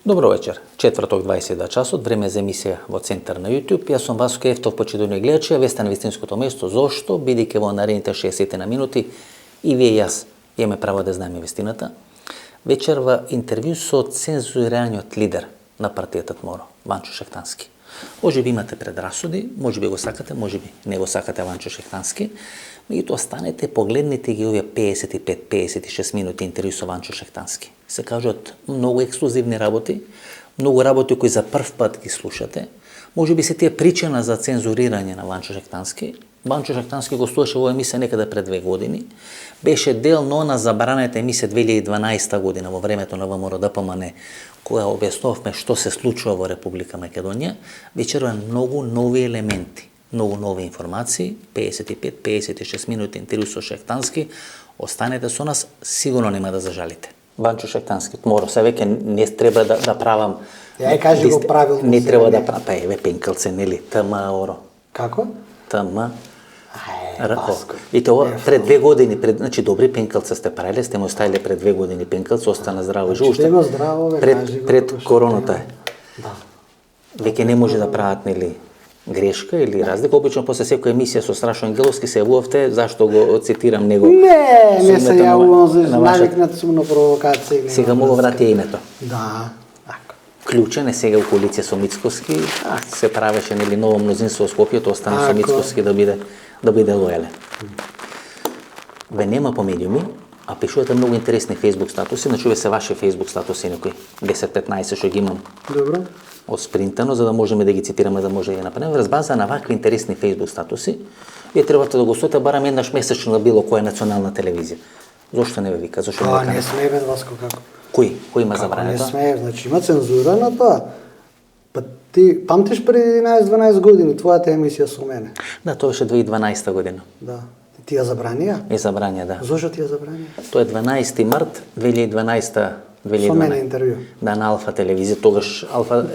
Добро вечер. Четврток 22 часот, време за емисија во Центар на YouTube. Јас сум Васко Ефтов, почитувани гледачи, а ве сте на вистинското место. Зошто? Бидејќи во наредните 60 на минути и вие и јас имаме право да знаеме вистината. Вечерва интервју со цензурираниот лидер на партијата ТМОРО, Ванчо Шехтански. Може би имате предрасуди, може би го сакате, може би не го сакате Ванчо Шехтански, меѓутоа станете, погледнете ги овие 55-56 минути интервју со Ванчо Шехтански. Се кажат многу ексклузивни работи, многу работи кои за прв пат ги слушате. Може би се тие причина за цензурирање на Ванчо Шехтански. Ванчо Шехтански гостуваше во емисија некаде пред 2 години. Беше дел на забранета емисија 2012 година во времето на ВМРО ДПМН, која објаснувавме што се случува во Република Македонија. Вечерва многу нови елементи, многу нови информации, 55-56 минути интервју со Шехтански. Останете со нас, сигурно нема да зажалите. Ванчо Шехтански, ТМОРО, се веќе не треба да правам. Ја кажи го правилно. Не треба да правам, еве пенкалце, нели, ТМОРО. Како? Рако. И тоа пред 2 години, значи добри пенкалца сте правиле, сте му оставиле пред 2 години пенкалца, остана здраво и живо. Пред короната. Да. Веќе не може да прават, нели, грешка или разлика. Обично после секоја емисија со Страшо Ангеловски се јавувавте, зашто го цитирам него. Не се јавувам, навикнат сум на провокација. Сега му го врати името. Да, така. Клучен е сега у коалиција со Мицкоски, се правеше, нели, ново мнозинство во Скопје, тоа остана со Мицкоски да биде лојален. Ве нема по медиуми, а пишувате многу интересни фейсбук статуси, значи се ваши фейсбук статуси некои 10-15 што ги имам. Добро. Спринтано, за да можеме да ги цитираме, да може да ги направиме. Врз база на вакви интересни фейсбук статуси, вие требате да гостувате барам еднаш месечно на било која национална телевизија. Зошто не ве вика? Зошто не ве вика? Не смее бе, Васко, како? Кој има забрането? Не смее, значи има цензура на тоа. Па ти памтиш преди 11-12 години твојата емисија со мене? Да, тоа беше 2012 година. Да. Ти ја забранија? Е забранија, да. Зошто ти ја забранија? Тоа е 12 март 2012. Со мене интервју. Да, на Алфа телевизија, тогаш Алфа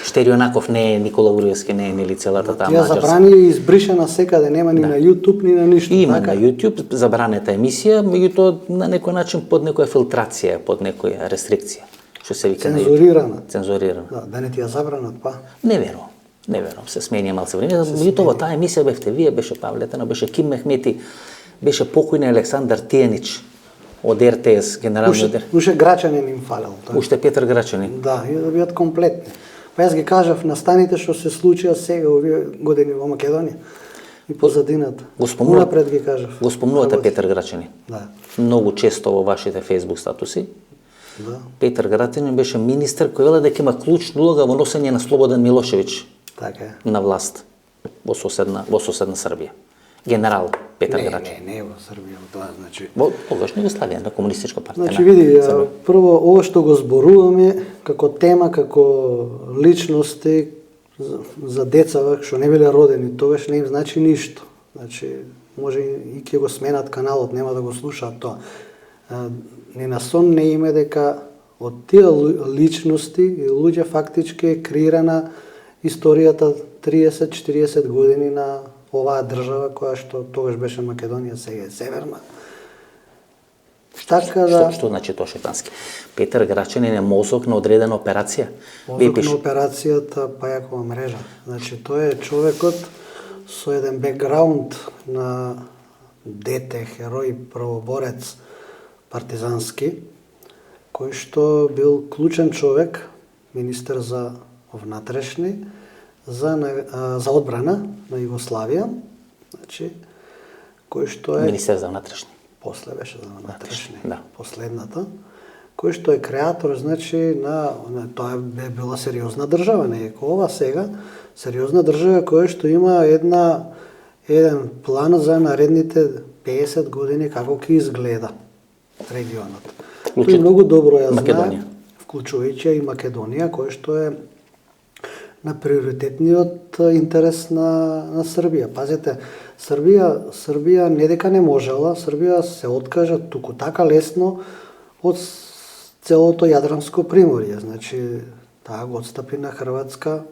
Штерионаков не е Никола Груевски, не е нели целата таа маđarска. Ја забрани и избришена секаде, нема ни на YouTube, ни на ништо. Има на YouTube забранета емисија, меѓутоа на некој начин под некоја филтрација, под некоја рестрикција. Што се вика цензурирана. Цензурирана. Да не ти ја забранат, па. Не верувам, се сменија малце време. Меѓутоа таа емисија бевте вие, беше Павлетена, беше Ким Мехмети, беше покојни Александар Тијанич од РТС, генералниот директор. Уште Грачанин им фалел. Уште Петар Грачанин. Да, и да бидат комплетни. Па јас ги кажав на станите што се случија сега овие години во Македонија и позадината. Напред ги кажав. Го спомнувате Петар Грачанин. Да. Многу често во вашите фейсбук статуси. Да. Петар Грачанин беше министер кој вела дека има клучна улога во носење на Слободан Милошевиќ. Така е. На власт во соседна Србија. Генерал Петар Грачанин. Не во Србија, тоа значи. Во тогашна Југославија, на комунистичка партија. Значи види, прво ова што го зборуваме како тема, како личности за деца што не биле родени, тогаш не им значи ништо. Значи може и ќе го сменат каналот, нема да го слушаат тоа. Ни на сон не име дека од тие личности и луѓе фактички е креирана историјата 30-40 години на оваа држава која што тогаш беше Македонија, сега е северна. Така да Што значи тоа Шехтански? Петар Грачанин е мозок на одредена операција. Мозок на операцијата Пајакова мрежа. Значи тој е човекот со еден бекграунд на дете, херој, правоборец партизански, кој што бил клучен човек, министер за внатрешни, за одбрана на Југославија, значи кој што е министер за внатрешни. После беше за внатрешни. Да. Последната, кој што е креатор, значи тоа е била сериозна држава, не е ова сега, сериозна држава која што има еден план за наредните 50 години како ќе изгледа регионот. Тој многу добро ја знае, вклучувајќи и Македонија, кој што е на приоритетниот интерес на Србија. Пазете, Србија не дека не можела, Србија се откажа туку така лесно од целото Јадранско приморје. Значи, таа го отстапи на Хрватска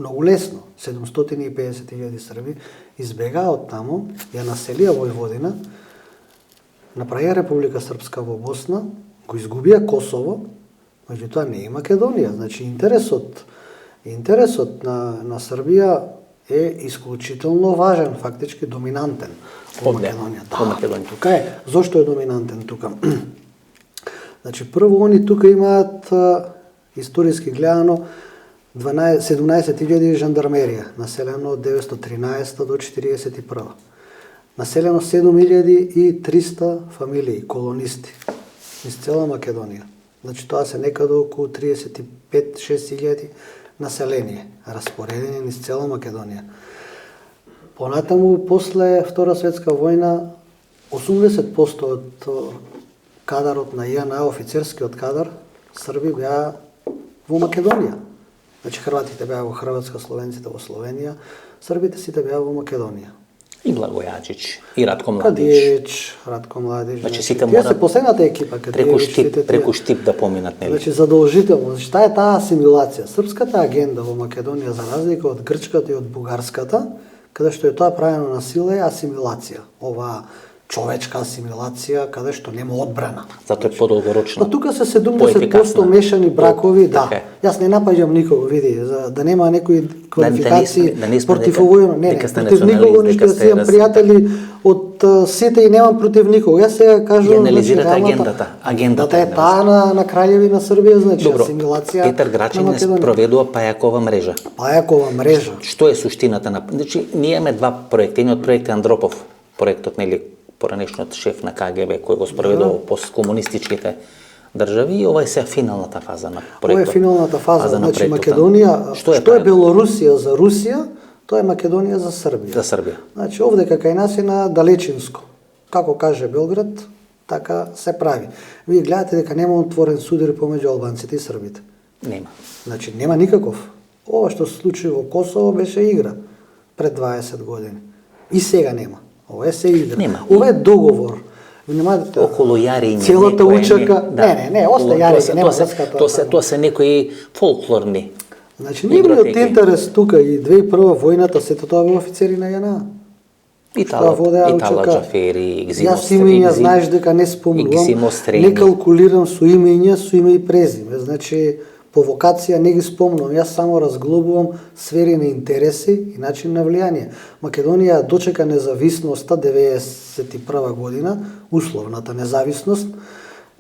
многу лесно. 750.000 Срби избегаа од таму, ја населија Војводина, направија Република Српска во Босна, го изгубија Косово, Меѓутоа не и Македонија. Значи интересот на Србија е исклучително важен, фактички доминантен во Овде, Македонија. во Македонија. Тука е. Зошто е доминантен тука? Значи прво они тука имаат историски гледано 17.000 жандармерија, населено од 913 до 41. Населено 7.300 фамилии, колонисти из цела Македонија. Значи тоа се некаде околу 35-6.000 население, распоредени низ цела Македонија. Понатаму, после Втора светска војна, 80% од кадарот на ИАНА, офицерскиот кадар, Срби беа во Македонија. Значи хрватите беа во Хрватска, словенците во Словенија, србите сите беа во Македонија. И Благојаджич, и Ратко Младич. Кадиевич, Ратко Младич. Значи сите тие мора се последната екипа, преку Штип да поминат, нели? Значи задолжително, значи таа е таа асимилација. Српската агенда во Македонија, за разлика од грчката и од бугарската, каде што е тоа правено на сила, е асимилација. Оваа човечка асимилација, каде што нема одбрана. Затоа е подолгорочно. Па тука се 70% мешани бракови, да. Јас не напаѓам никого, види, за да нема некои квалификации против овој, не, против никого ништо, јас имам пријатели од сите и немам против никого. Јас сега кажувам, анализирате агендата е таа на краљевина Србија, значи добро, асимилација. Петар Грачанин проведува Пајакова мрежа. Пајакова мрежа. Што е суштината на... Значи, ние имаме два проекти. Едниот проект е Андропов, проектот, нели, поранешниот шеф на КГБ, кој го спроведува посткомунистичките држави, и ова е сега финалната фаза на проектот. Ова е финалната фаза, значи Македонија, што е Белорусија за Русија, тоа е Македонија за Србија. За Србија. Значи овде кај нас е на далечинско. Како каже Белград, така се прави. Вие гледате дека нема отворен судир помеѓу албанците и србите. Нема. Значи нема никаков. Ова што се случи во Косово беше игра пред 20 години. И сега нема. Ова е се игра. Нема. Ова е договор. Внимавате. Околу Јариње. Целата учака. Не, оста Јариње, нема врската. Тоа се некои фолклорни. Значи нивниот интерес тука и 2001 војната, сето тоа беа офицери на ЈНА. Итала Џафери, Јас имења, знаеш дека не спомнувам, не калкулирам со имења, со име и презиме. Значи, по вокација не ги спомнувам, јас само разглобувам сфери на интереси и начин на влијание. Македонија дочека независноста 91 година, условната независност,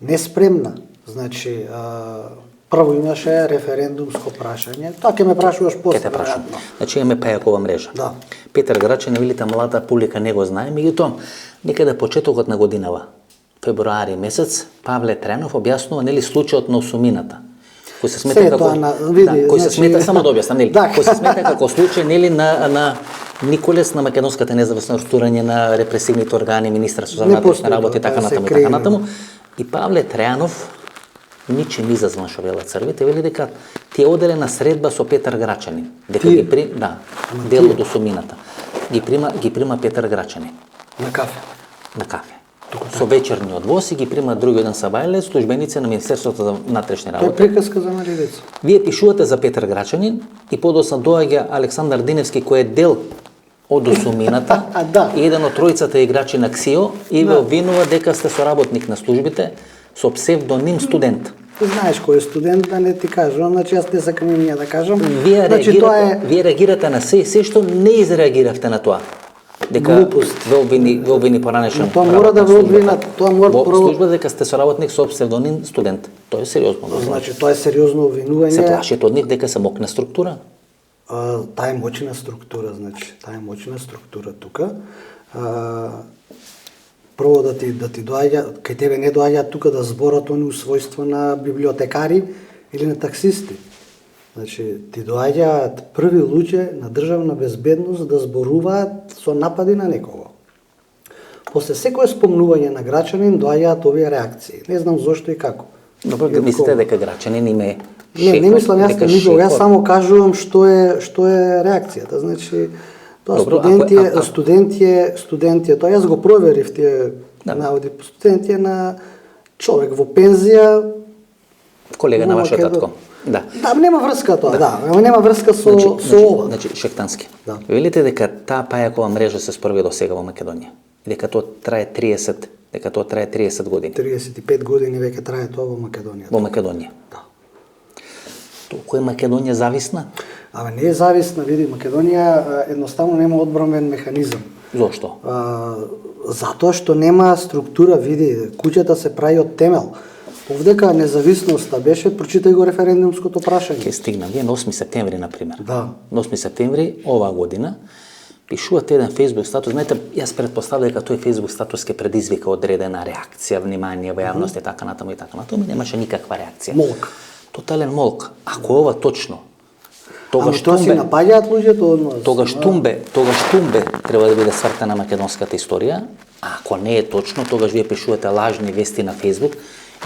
неспремна. Значи, прво имаше референдумско прашање. Тоа ќе ме прашуваш после. Ќе те прашам. Значи имаме Пајакова мрежа. Да. Петар Грачанин, велите млада публика не го знае, меѓутоа некаде почетокот на годинава, февруари месец, Павле Тренов објаснува, нели, случајот на осумината, кој се смета како кој се смета, само да објаснам, нели, кој се смета како случај, нели, на Николес, на македонската независно штурање на репресивните органи, Министерство за внатрешни работи и така натаму. И Павле Тројанов ничем изазван, што велат србите, вели дека ти е оделена средба со Петар Грачанин. Дека ги дел од осумината. Ги прима Петар Грачанин. На кафе. На кафе. Со вечерниот воз и ги прима други еден Сабајле, службеници на Министерството за внатрешни работи. Тоа е приказка за мали деца. Вие пишувате за Петар Грачанин и подоцна доаѓа Александар Диневски, кој е дел од осумината и еден од тројцата играчи на КСИО и ве обвинува дека сте соработник на службите со псевдоним студент. Знаеш кој е студент, да не ти кажам, значи јас не сакам имења да кажам. Вие реагирате на се што не изреагиравте на тоа. Дека ве обвини поранешен. Тоа мора да ве обвинат, тоа мора прво служба дека сте соработник со псевдоним студент. Тоа е сериозно. Значи тоа е сериозно обвинување. Се плашите од нив дека се мокна структура? Таа е моćна структура, значи, таа е моćна структура тука. Прво да ти доаѓа, кај тебе не доаѓа тука да зборат они усвојство на библиотекари или на таксисти. Значи, ти доаѓаат први луѓе на државна безбедност да зборуваат со напади на некого. После секое спомнување на Грачанин доаѓаат овие реакции. Не знам зошто и како. Добро, мислите дека Грачанин им е шеф? Не мислам, јас не мислам, јас само кажувам што е реакцијата. Значи, тоа студент е, тоа јас го проверив тие наводи, студент е на човек во пензија, колега на вашиот татко. Да, нема врска тоа, нема врска со ова. Значи, Шектански. Велите дека таа Пајакова мрежа се спроведе до сега во Македонија? Дека тоа трае 30 години? 35 години веќе трае тоа во Македонија. Во Македонија. Да. Толку е Македонија зависна? Не е зависна, види, Македонија едноставно нема одбранбен механизам. Зошто? Затоа што нема структура, види, куќата се прави од темел. Овдека независноста беше, прочитај го референдумското прашање. Ке стигнам, вие на 8 септември, например. Да. На 8 септември оваа година пишувате еден Facebook статус. Знаете, јас претпоставлям дека тој Facebook статус ке предизвика одредена реакција, внимание во јавност и така натаму и така натаму, немаше никаква реакција. Молк. Тотален молк. Ако ова точно, Тогаш тоа си напаѓаат луѓето од нас. Тогаш Тумбе треба да биде свртена македонската историја, а ако не е точно, тогаш вие пишувате лажни вести на Facebook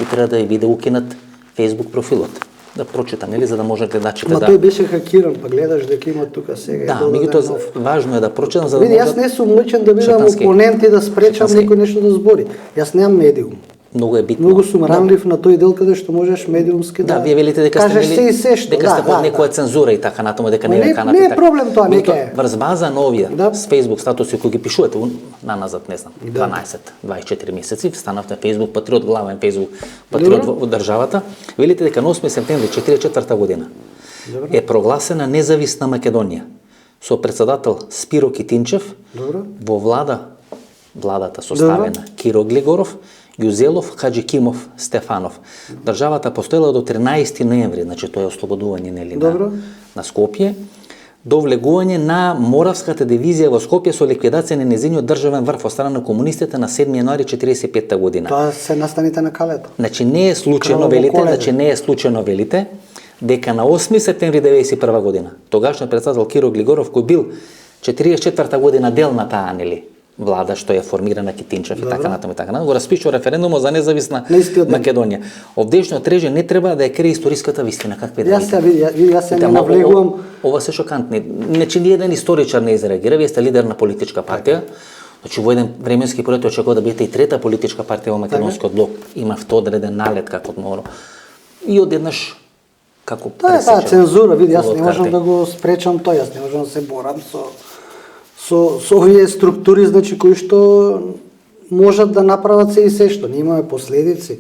и треба да ви биде укинат Facebook профилот. Да прочитам, нели, за да можете да читате. Ма тој беше хакиран, па гледаш дека има тука сега. Да, меѓутоа важно е да прочитам за да види, јас не сум моќен да бидам опонент и да спречам некој нешто да збори. Јас немам медиум. Многу е битно. Многу сум ранлив на тој дел каде што можеш медиумски да. Да, вие велите дека сте се и се што, дека сте под некоја цензура и така натаму, дека не е канати. Не е проблем тоа, нека е. Врз база на овие с Facebook статуси кои ги пишувате наназад, не знам, 12-24 месеци, станавте Facebook патриот, главен Facebook патриот во државата, велите дека на 8 септември 1944 година е прогласена независна Македонија со претседател Спиро Китинчев во владата составена Киро Глигоров, Јузелов, Хаџикимов, Стефанов. Државата постоела до 13 ноември, значи тоа е ослободување нели на Скопје, до влегување на Моравската дивизија во Скопје со ликвидација на нејзиниот државен врв од страна на комунистите на 7 јануари 1945 година. Тоа се настаните на Калето. Значи не е случајно велите, дека на 8 септември 1991 година тогашниот претседател Киро Глигоров кој бил 44 година дел на таа нели влада што е формирана Китинчев и така натаму, го распишува референдумот за независна Македонија. Овдешниот режим не треба да ја крие историската вистина, какви да Јас не навлегувам. Ова се шокантни. Значи ни еден историчар не изреагира, вие сте лидер на политичка партија. Значи во еден временски период очекува да бидете и трета политичка партија во македонскиот блок. Имавте одреден налет како одмор. И одеднаш како пресече. Цензура, види, јас не можам да го спречам тоа, јас не можам да се борам со овие структури, значи, кои што можат да направат се и се што. Ние имаме последици.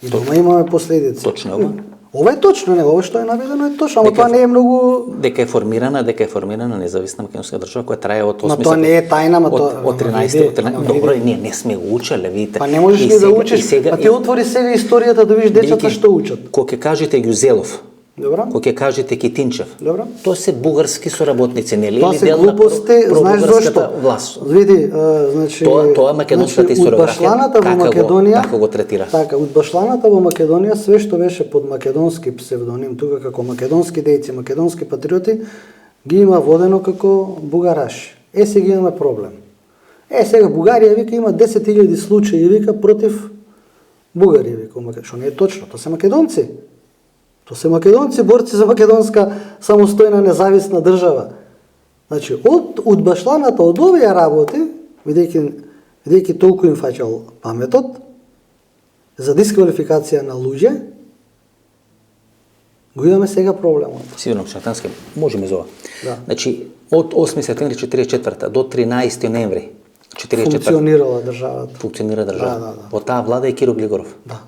И дома имаме последици. Точно ова? Ова е точно, не, ова што е наведено е точно, ама тоа не е многу... Дека е формирана независна македонска држава која трае од 8 тоа не е тајна, ама тоа... Од 13. Добро, ние не сме го учеле, видите. Па не можеш ни да учиш, па ти отвори сега историјата да видиш децата што учат. Кога ќе кажете Јузелов, добро. Кога ќе кажете Китинчев, добро. Тоа се бугарски соработници, нели? Тоа се глупости, знаеш зошто? Види, значи тоа е македонската историографија. Како го третира? Така, удбашланата во Македонија све што беше под македонски псевдоним тука како македонски дејци, македонски патриоти ги има водено како бугараши. Сега имаме проблем. Сега Бугарија вика има 10.000 случаи вика против бугари вика, што не е точно, тоа се македонци. Тоа се македонци борци за македонска самостојна независна држава. Значи, од удбашланата од овие работи, бидејќи толку им фаќал паметот, за дисквалификација на луѓе, го имаме сега проблемот. Сигурно, Шатански, можеме за ова. Да. Значи, од 8 септември 1944 до 13 ноември 1944 функционирала државата. Функционира државата. Во таа влада е Киро Глигоров. Да.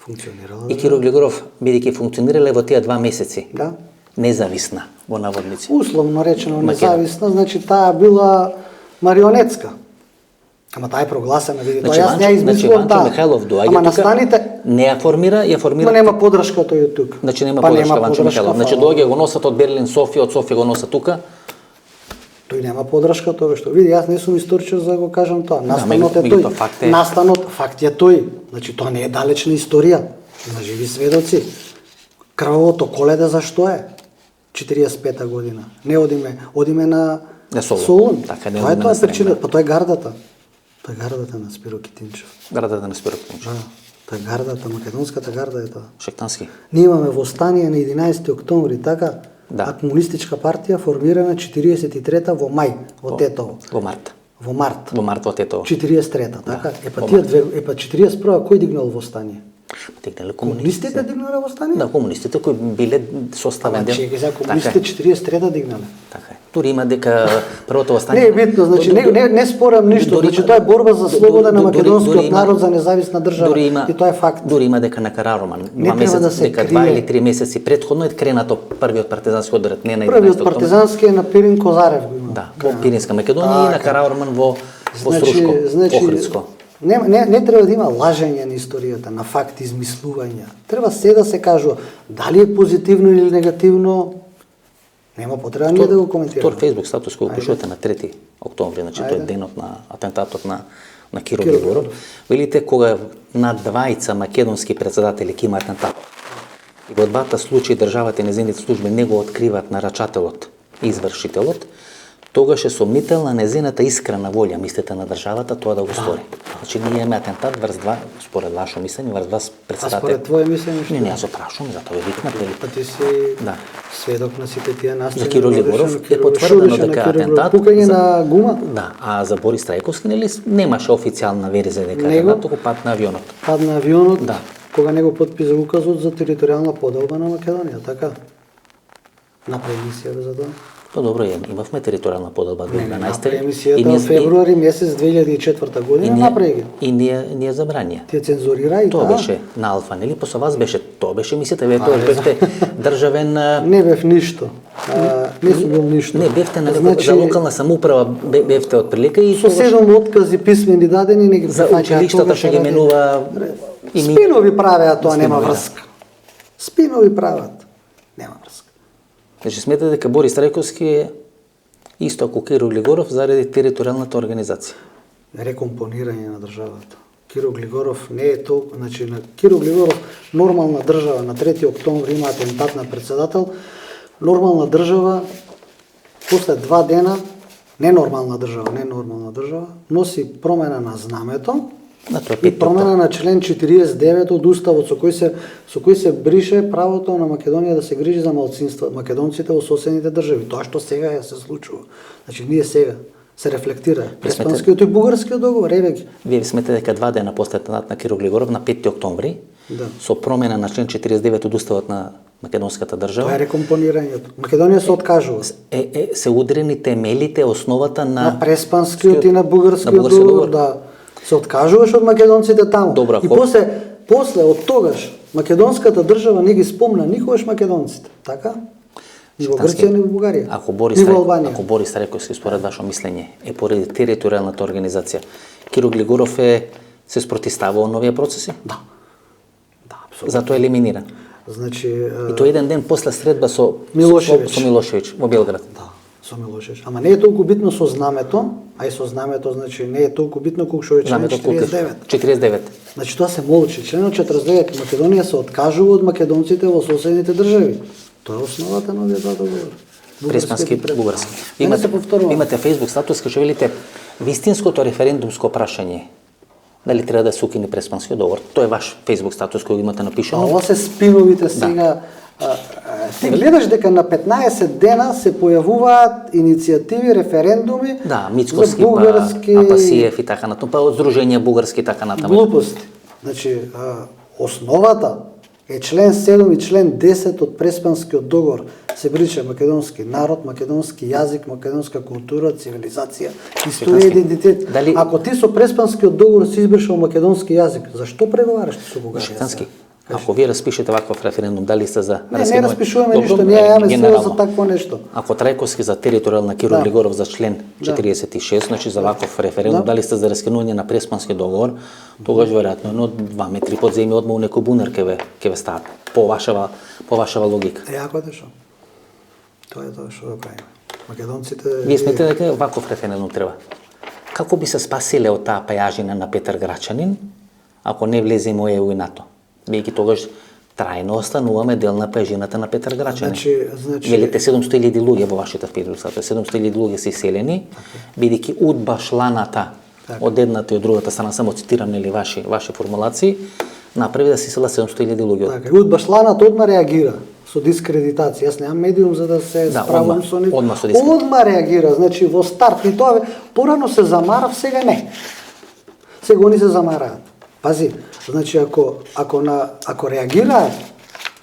Функционирала. И Киро Глигоров, бидејќи функционирале во тие 2 месеци. Да. Независна во наводници. Условно речено независна, значи таа била марионетска. Ама таа е прогласена, види, тоа јас не измислувам таа. Ама настаните не ја формира. Ма нема подршка тој тук. Значи нема подршка Ванчо Михајлов. Значи доаѓа го носат од Берлин, Софија, од Софија го носат тука. Тој нема подршка тоа што види, јас не сум историчар за да го кажам тоа. Настанот е тој. Настанот факт е тој. Значи тоа не е далечна историја. Има живи сведоци. Крвавото Коледа зашто е? 45-та година. Не одиме на Солун. Така, тоа е тоа причина, па тоа е гардата. Тоа е гардата на Спиро Китинчев. Гардата на Спиро Китинчев. Да. Тоа е гардата, македонската гарда е тоа. Шектански. Ние имаме востание на 11 октомври, така? Да. Комунистичка партија формирана 43-та во мај, во Тетово. Во март. Во март. Во март во Тетово. 43-та, така? Да, 41-та кој дигнал востание? Дигнале Комунистите дигнале восстание? Да, комунистите кои биле составен дел. Чекај, комунистите 43-та дигнале. Така е. Дури има дека првото Не восстание... е битно, значи не спорам ништо, значи тоа е борба за слобода на македонскиот народ за независна држава и тоа е факт. Дури има дека на Карароман, Не треба да се дека крие. 2 или 3 месеци претходно е кренато првиот партизански удар, не на 11 Првиот октомври. партизански е на Пирин Козарев го има. Да, во Пиринска Македонија и на Караорман во Срушко, Охридско. Не треба да има лажење на историјата, на факти, измислувања. Треба се да се кажува дали е позитивно или негативно. Нема потреба ние да го коментираме. Втор Facebook статус кој го пишувате на 3 октомври, значи тоа е денот на атентатот на Киро Глигоров. Велите кога на 20 македонски председатели ќе има атентат. И во двата случаи државата и незините служби не го откриваат нарачателот и извршителот, тогаш е сомнителна незината искрена волја, мислите на државата, тоа да го стори. Значи ние имаме атентат врз два, според ваше мислење, врз два председатели. А според твое мислење што? Не, јас го прашувам, затоа ве викнате. Па ти си Да. сведок на сите тие настани. За Киро Глигоров е потврдено дека атентат. Пукање на гума? Да, а за Борис Трајковски нели немаше официјална верзија дека атентат, туку пат на авионот. Пад на авионот, Да. кога него подписа указот за територијална поделба на Македонија, така? Направи емисија за тоа? Па добро, имавме територијална поделба 2012 Направи емисијата во февруари месец 2004 година, направи ги. И ние забрани. Тие цензурира и Тоа беше на Алфа, нели? После вас беше, тоа беше емисијата, вие тоа бевте државен... Не бев ништо. Не сум бил ништо. Не, бевте на за локална самоуправа, бевте отприлика и со 7 откази писмени дадени, не ги за училиштата што ги менува Спинови правеа, тоа нема врска. Спинови прават, нема врска. Значи сметате дека Борис Трајковски е исто како Киро Глигоров заради територијалната организација. Рекомпонирање на државата. Киро Глигоров не е толку, значи на Киро Глигоров нормална држава на 3 октомври има атентат на председател. Нормална држава после 2 дена ненормална држава носи промена на знамето и промена на член 49 од уставот со кој се брише правото на Македонија да се грижи за малцинства, македонците во соседните држави. Тоа што сега се случува. Значи ние сега се рефлектира Преспанскиот и Бугарскиот договор, еве ги. Вие сметате дека 2 дена после атентатот на Киро Глигоров на 5 октомври со промена на член 49 од уставот на македонската држава. Тоа е рекомпонирањето. Македонија се откажува. Се удрени темелите, основата на Преспанскиот и на Бугарскиот договор, да. Се откажуваш од македонците таму. Добра, и после од тогаш македонската држава не ги спомна никогаш македонците, така? Ни во Грција, ни во Бугарија. Ако Борис Трајковски според ваше мислење е поради територијалната организација, Киро Глигоров се спротивстава од новија процеси? Да. Да, апсолутно. Затоа е елиминиран. Значи И тоа еден ден после средба со Милошевиќ во Белград. Да, со Милошевиќ. Ама не е толку битно со знамето, а и со знамето, значи не е толку битно колку што е член 49. 49. Значи тоа се молчи. Членот 49 Македонија се откажува од македонците во соседните држави. Тоа е основата на овие два договори. Преспански, бугарски. Имате Facebook статус кај што велите вистинското референдумско прашање. Дали треба да се укине Преспанскиот договор? Тоа е ваш Facebook статус кој го имате напишано. Ова се спиновите сега. Ти гледаш дека на 15 дена се појавуваат иницијативи, референдуми Мицкоски, бугарски... Апасиев и така натаму, па од Сдружение бугарски така натаму. Глупости. Значи, основата е член 7 и член 10 од Преспанскиот договор. Се брича македонски народ, македонски јазик, македонска култура, цивилизација, историја, идентитет. Ако ти со Преспанскиот договор си избришал македонски јазик, зашто преговараш со бугарски? Ако вие распишете ваков референдум, дали сте за Не распишуваме ништо, ние јаме сила за такво нешто. Ако Трајковски за територијална, Киро Глигоров за член 46, значи за ваков референдум, дали сте за раскинување на Преспански договор, тогаш веројатно едно 2 метри под земја одма у некој бунер ќе ве стават. По вашава логика. Јако дешо. Тоа е тоа што го правиме. Македонците... Вие сметате дека ваков референдум треба. Како би се спасиле од таа пајажина на Петар Грачанин, ако не влеземе во ЕУ и НАТО? Бидејќи тогаш трајно остануваме дел на пајажината на Петар Грачанин. Значи... Велите 700.000 луѓе во вашите Facebook статус, 700.000 луѓе се иселени, бидејќи удбашланата од едната и од другата страна, само цитирам нели ваши формулации, направи да се исела 700.000 луѓе. Така, и удбашланата одма реагира со дискредитација. Јас немам медиум за да се справам со нив. Одма реагира, значи во старт и тоа порано се замарав, сега не. Сега они се замараат. Пази, значи ако реагираат,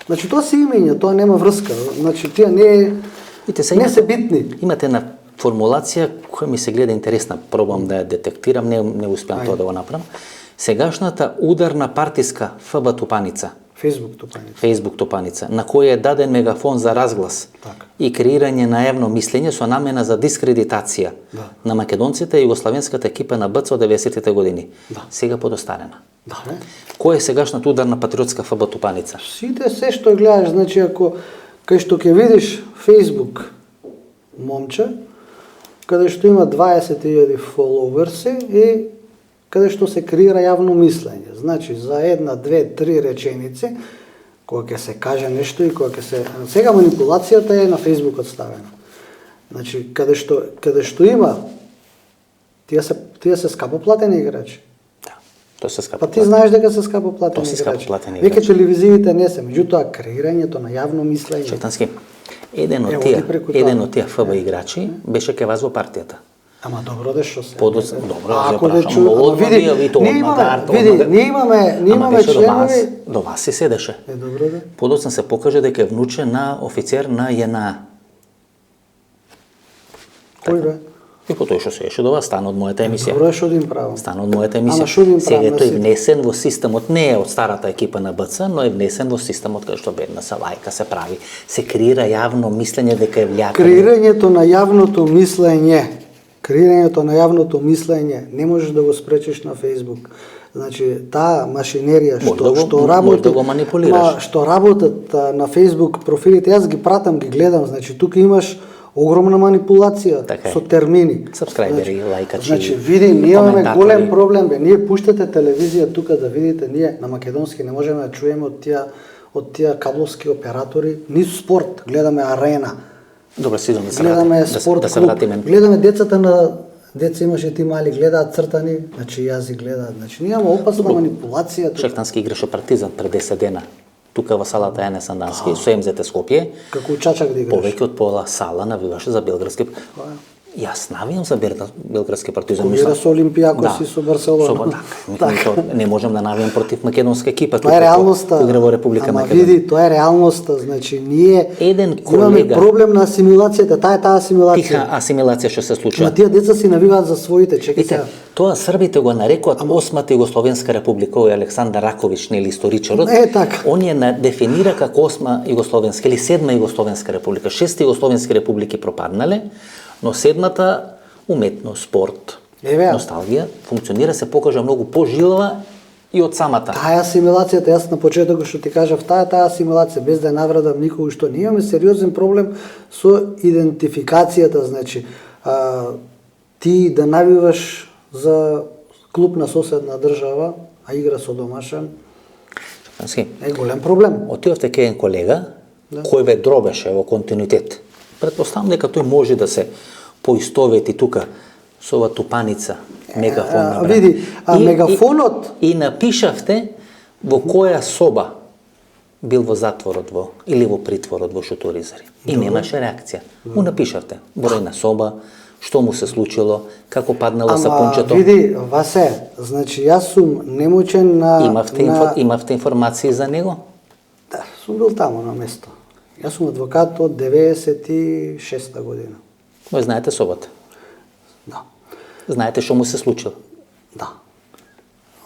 значи тоа се имења, тоа нема врска. Значи тие не се битни. Имате една формулација која ми се гледа интересна, пробам да ја детектирам, не успеам тоа да го направам. Сегашната ударна партиска ФБ Тупаница, Фейсбук Тупаница, на која е даден мегафон за разглас и креирање на јавно мислење со намена за дискредитација на македонците и југославенската екипа на БЦ од 90-тите години. Сега подостарена. Која е сегашната ударна патриотска ФБ Тупаница? Сите се што гледаш, значи ако кај што ќе видиш Фейсбук момче, каде што има 20.000 фоловерси и каде што се креира јавно мислење. Значи, за една, две, три реченици, кога ќе се каже нешто и кога ќе се... Сега манипулацијата е на Фейсбук отставена. Значи, каде што има, тие се скапо платени играчи. Да, тоа се скапо. Па ти знаеш дека се скапо платени играчи. Тоа се скапо платени играчи. Веќе телевизиите не се, меѓутоа креирањето на јавно мислење. Чектански, еден од тие ФБ играчи беше ке вас во партијата. Ама добро да што се. Добро, ние имаме членови. До вас се седеше. Добро да. Подоцна се покаже дека е внуче на офицер на ЈНА. Кој бе? И по тој што се еше до вас, стана од мојата емисија. Добро што им право. Стана од мојата емисија. Сега тој внесен во системот, не е од старата екипа на БЦ, но е внесен во системот кај што бедна Савајка се прави. Се креира јавно мислење дека е влијател. Креирањето на јавното мислење не можеш да го спречиш на Фейсбук. Значи, таа машинерија што работи, што работат на Фейсбук профилите, јас ги пратам, ги гледам, значи тука имаш огромна манипулација со термини. Сабскрајбери, лајкачи. Значи, види, ние имаме голем проблем, бе. Ние пуштате телевизија тука да видите, ние на македонски не можеме да чуеме од тие кабловски оператори, ни спорт, гледаме Арена. Добро, сидам гледаме спорт клуб, гледаме деца имаше ти мали, гледаат цртани, значи јази гледаат, значи ние имаме опасна манипулација. Шехтански играше Партизан пред 10 дена. Тука во салата Ене Сандански, со МЗТ Скопје. Како чачак да играш. Повеќе од пола сала навиваше за белградски. Јас навијам за белградски Партизан. Игра со Олимпијакос и со Барселона. Не можам да навијам против македонска екипа. Тоа е реалноста. Игра во Република Македонија. Види, тоа е реалноста. Значи ние имаме проблем на асимилацијата, таа е таа асимилација. Тиха асимилација што се случува. На тие деца си навиваат за своите, чекај сега. Тоа србите го нарекуваат осмата Југословенска република, ој Александар Раковиќ, нели историчарот. Не е така. Он ја дефинира како осма Југословенска или седма Југословенска република. 6 Југословенски републики пропаднале, но седмата уметност, спорт, носталгија функционира, се покажа многу пожилава и од самата. Таа асимилацијата, јас на почетокот што ти кажав, таа асимилација без да ја навредам никого, што ние имаме сериозен проблем со идентификацијата, значи ти да навиваш за клуб на соседна држава, а игра со домашен, е голем проблем. Отидовте кај еден колега, кој ве дробеше во континуитет. Претпоставам дека тој може да се поистовети тука со ова Тупаница, мегафон. Види, мегафонот... И напишавте во која соба бил во затворот или во притворот во Шуторизари. И немаше реакција. Му напишавте број на соба, што му се случило, како паднало сапунчето. Види, Васе, значи јас сум немоćен на... Имавте информации за него? Да, сум бил таму на место. Јас сум адвокат од 96-та година. Вие знаете собата? Да. Знаете што му се случило? Да.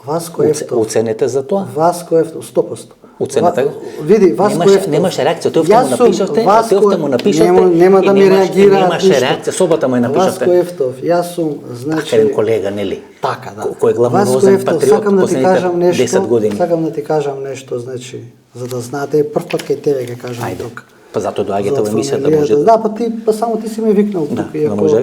Васко Ефтов. Оценете за тоа? Васко Ефтов, 100%. Оценете го? Види, Васко Ефтов. Немаше реакција, тој му напишавте, нема да ми реагира. Немаше реакција, собата му ја напишавте. Васко Ефтов, јас сум, значи... Така еден колега, нели? Така, да. Кој е главнорозен патриот последните 10 години. Сакам да ти кажам нешто, значи, за да знаете, прв пат кај тебе ќе кажам тука. Па затоа доаѓате во емисија да може. Да, па само ти си ме викнал тука.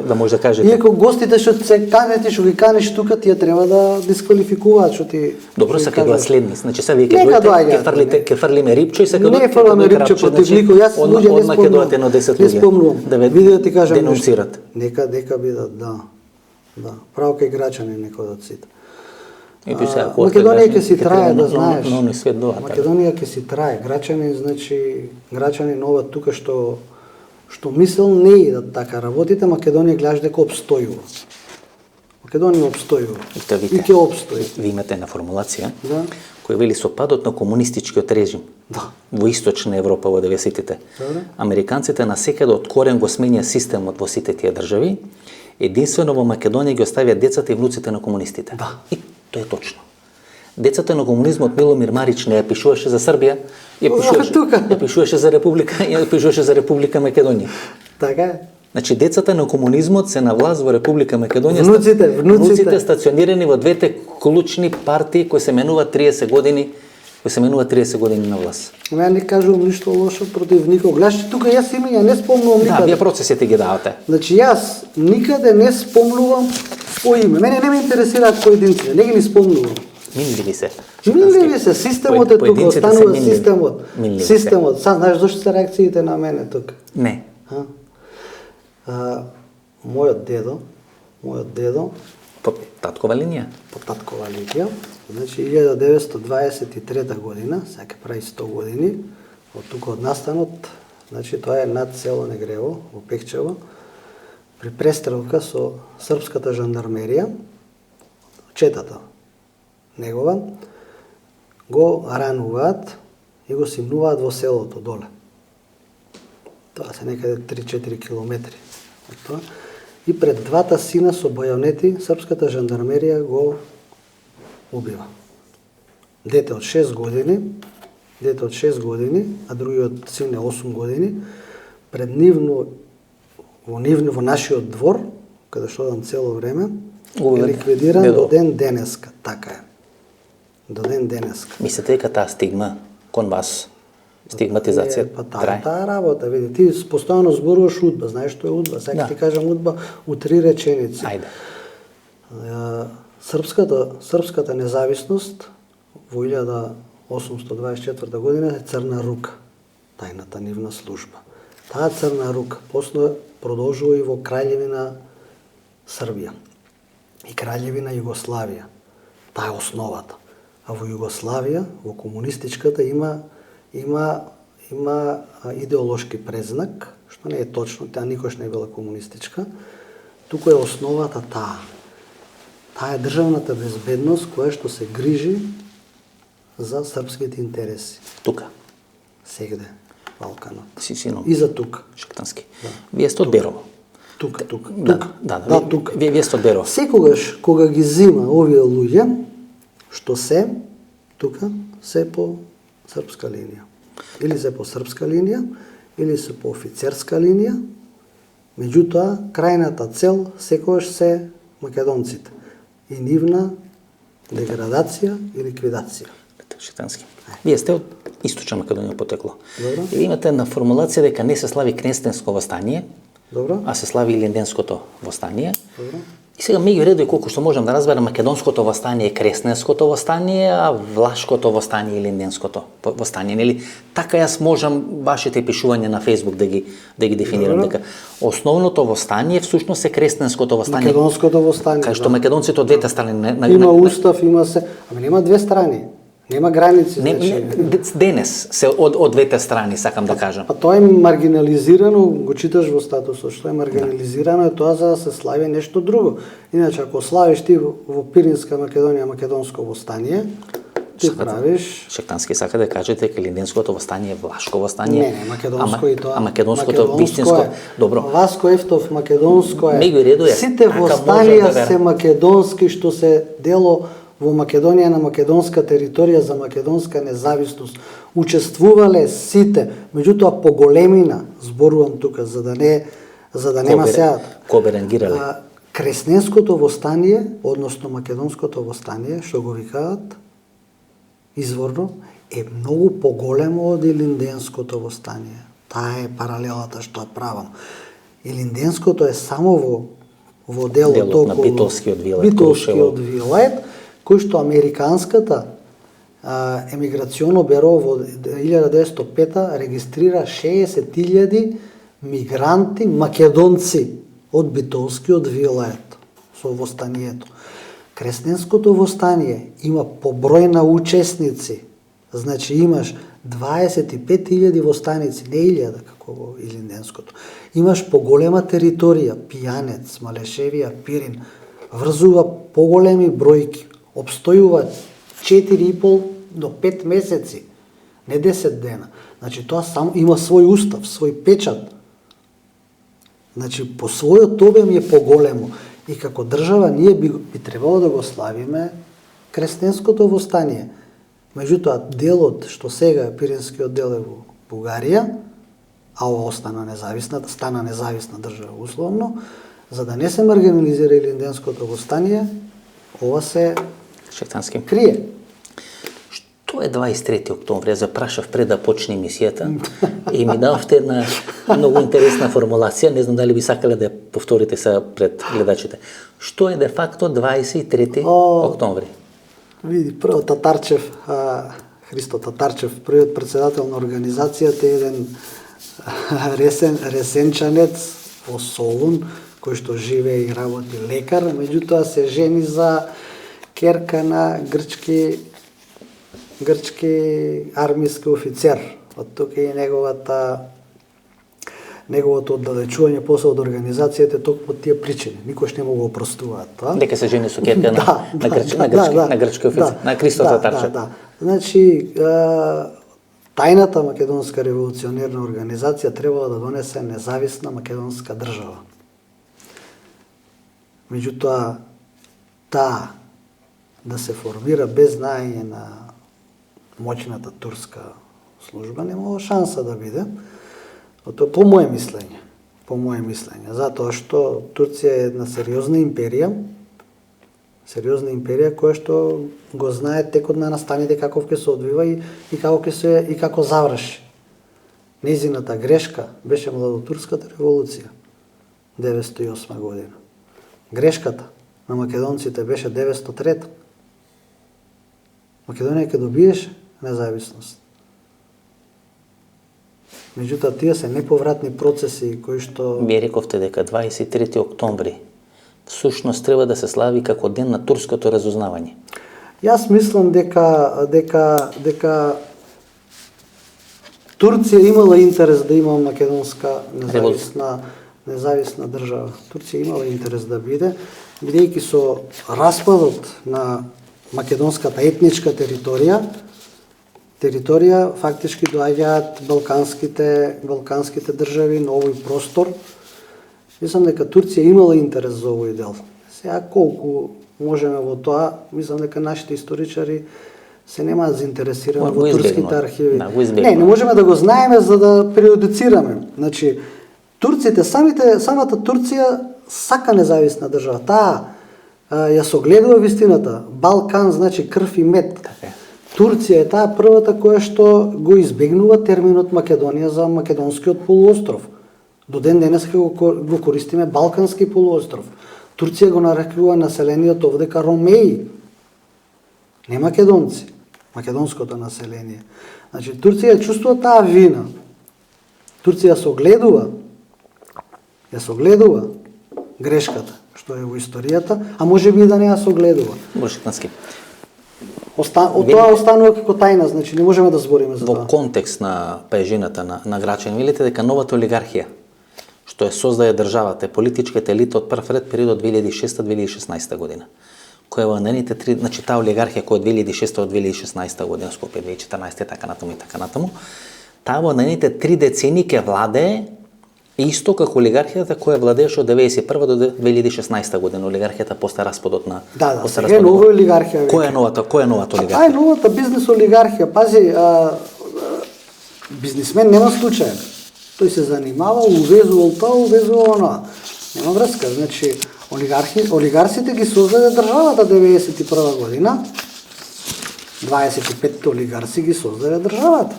Да може да кажете. Иако гостите што се канете, што ги канеш тука, тие треба да дисквалификуваат што ти. Добро, сака го следни. Значи сега вие ќе дојдете, ќе фрлиме рипче и сака не фрламе рипче против никој. Јас луѓе не спомнувам. Ќе дојдете на 10 луѓе. Да види да ти кажам денонцират. Дека бидат, да. Да, право кај граѓани некој да цит. Македонија ќе си трае, да знаеш. Македонија ќе си трае. Граѓани, значи, граѓани нова тука што мисел не идат така работите, Македонија гледаш дека обстојува. Македонија обстојува. Видите, И ќе обстои. ви имате една формулација Да. која вели со падот на комунистичкиот режим во источна Европа во 90-тите. Добре. Американците насекаде од корен го сменија системот во сите тие држави, единствено во Македонија ги оставија децата и внуците на комунистите. Да. И тоа е точно. Децата на комунизмот Миломир Марич не ја пишуваше за Србија, ја пишуваше за Република Македонија. Така е. Значи децата на комунизмот се на власт во Република Македонија. Внуците стационирани во двете клучни партии кои се менуваат 30 години на власт. Ја не кажувам ништо лошо против никого. Гледаш, тука јас имења не спомнувам Да, никаде. вие процесите ги давате. Значи јас никаде не спомнувам по име. Мене не ме интересираат поединци, не ги ни спомнувам. Минли ви се. Минли се, системот е тука, Поединците останува се минливи. системот. Минливи се. Системот. Сам знаеш зашто се реакциите на мене тука? Не. Мојот дедо, По таткова линија? по таткова линија, значи 1923 година, сега ќе прави 100 години, од тука од настанот, значи тоа е над село Негрево, во Пекчево, при престрелка со српската жандармерија, четата негова, го рануваат и го симнуваат во селото доле. Тоа се некаде 3-4 километри од тоа. И пред двата сина со бајонети српската жандармерија го убива. Дете од 6 години, а другиот син е 8 години, пред нивно во нашиот двор, каде што одам цело време, е ликвидиран до ден денеска, така е. До ден денеска. Мислите дека таа стигма кон вас, стигматизација трае? Таа работа, види, ти постојано зборуваш удба, знаеш што е удба, сега ти кажам удба у 3 реченици. Ајде. Српската независност во 1824 година е црна рука, тајната нивна служба. Таа црна рука после продолжува и во Краљевина Србија и Краљевина Југославија. Таа е основата. А во Југославија, во комунистичката има идеолошки презнак, што не е точно, таа никош не е била комунистичка. Туку е основата таа. Таа е државната безбедност која што се грижи за српските интереси. Тука. Сегде, Балканот. Сино. И за тука. Шактански. Вие сте од Берово. Тука. Да, тука. Вие сте од Берово. Секогаш кога ги зима овие луѓе, што се тука, се по српска линија. Или се по српска линија, или се по офицерска линија. Меѓутоа, крајната цел секогаш се македонците и нивна деградација и ликвидација. Шитански. Вие сте од Источна Македонија потекло. Добро. И имате една формулација дека не се слави Кнестенско востание, Добро? а се слави Илинденското востание. Добро. И сега меѓу редови колку што можам да разберам, Македонското востание е Кресненското востание, а Влашкото востание е Илинденското востание, нели? Така јас можам вашите пишувања на Facebook да ги дефинирам. Добро. Дека основното востание всушност е Кресненското востание. Македонското востание. Кај што македонците од двете страни Има устав, има се, ама нема две страни. Нема граници, значи. Денес се од двете страни, сакам да кажам. Па тоа е маргинализирано, го читаш во статусот, што е маргинализирано е тоа за да се слави нешто друго. Иначе ако славиш ти во Пиринска Македонија македонско востание, ти правиш Шектански сака да кажете дека Илинденското востание е Влашко востание. Не, македонско и тоа. А македонското вистинско, добро. Васко Ефтов македонско е. Меѓу редови е. Сите востанија се македонски што се дело во Македонија на македонска територија за македонска независност. Учествувале сите, меѓутоа по големина, зборувам тука за да нема сега. Кога реагирале? Кресненското востание, односно македонското востание, што го викаат изворно, е многу поголемо од Илинденското востание. Таа е паралелата што ја правам. Илинденското е само во делот на Битолскиот Вилајт, Битолскиот Вилајт, кој што американската емиграционо беро во 1905 регистрира 60.000 мигранти македонци од Битолскиот Вилајт со востанието. Кресненското востание има по број на учесници, значи имаш 25.000 востаници, не 1000 како во Илинденското. Имаш поголема територија, Пијанец, Малешевија, Пирин, врзува поголеми бројки, обстојува 4,5 до 5 месеци, не 10 дена. Значи тоа само има свој устав, свој печат. Значи по својот обем е поголемо и како држава ние би требало да го славиме крстенското востание. Меѓутоа делот што сега Пиринскиот дел е во Бугарија, а ова стана независна држава условно, за да не се маргинализира Илинденското востание, ова се Шептански. крие. Што е 23 октомври? Ја запрашав пред да почне емисијата и ми давте една многу интересна формулација, не знам дали би сакале да ја повторите сега пред гледачите. Што е де факто 23 октомври? Види, прво Татарчев, Христо Татарчев, првиот председател на организацијата, еден ресенчанец во Солун, кој што живее и работи лекар, меѓутоа се жени за керка на грчки армиски офицер. Од тука и неговото оддалечување после од организацијата токму тие причини. Никош не му го опростуваат тоа. Дека се жени со керка на грчки офицер, на Христо Татарчев. Да. Значи, тајната македонска револуционерна организација требала да донесе независна македонска држава. Меѓутоа, таа да се формира без знаење на моќната турска служба немало шанса да биде. По моje мислење, затоа што Турција е една сериозна империја која што го знае текот на настаните каков ќе се одвива и како заврши. Нејзината грешка беше младотурската револуција 908 година. Грешката на македонците беше 903. Македонија ќе добиеше независност. Меѓутоа, тие се неповратни процеси кои што... Вие рековте дека 23 октомври всушност треба да се слави како ден на турското разузнавање. Јас мислам дека Турција имала интерес да има македонска независна држава. Турција имала интерес да биде, бидејќи со распадот на македонската етничка територија фактички доаѓаат балканските држави на овој простор. Мислам дека Турција имала интерес за овој дел. Сега колку можеме во тоа, мислам дека нашите историчари се немаат заинтересирани во турските архиви. Не можеме да го знаеме за да преюдицираме. Значи, турците, самата Турција сака независна држава. Таа ја согледува вистината. Балкан значи крв и мед. Турција е таа првата која што го избегнува терминот Македонија за македонскиот полуостров. До ден денес го користиме Балкански полуостров. Турција го нарекува населението овдека ромеи, не македонци, македонското население. Значи, Турција чувствува таа вина. Турција ја согледува грешката што е во историјата, а може би да не ја согледува. Бошетански. Тоа останува како тајна, значи не можеме да збориме за тоа. Во контекст на паежината на Грачани, велите дека новата олигархија што е создаде државата, политичката елита од прв ред период 2006-2016 година, која во нейните три, значи таа олигархија која од 2006-2016 година, Скопје 2014 така натаму, таа во нейните 3 децени ќе владее исто како олигархијата која владееше од 1991 до 2016 година, олигархијата после распадот на сега е нова олигархија. Која е новата олигархија? Таа е новата бизнес олигархија. Пази, бизнисмен нема случај. Тој се занимавал, увезувал тоа, увезувал оноа. Нема врска. Значи, олигарсите ги создаде државата 1991 година. 25 олигарси ги создаде државата.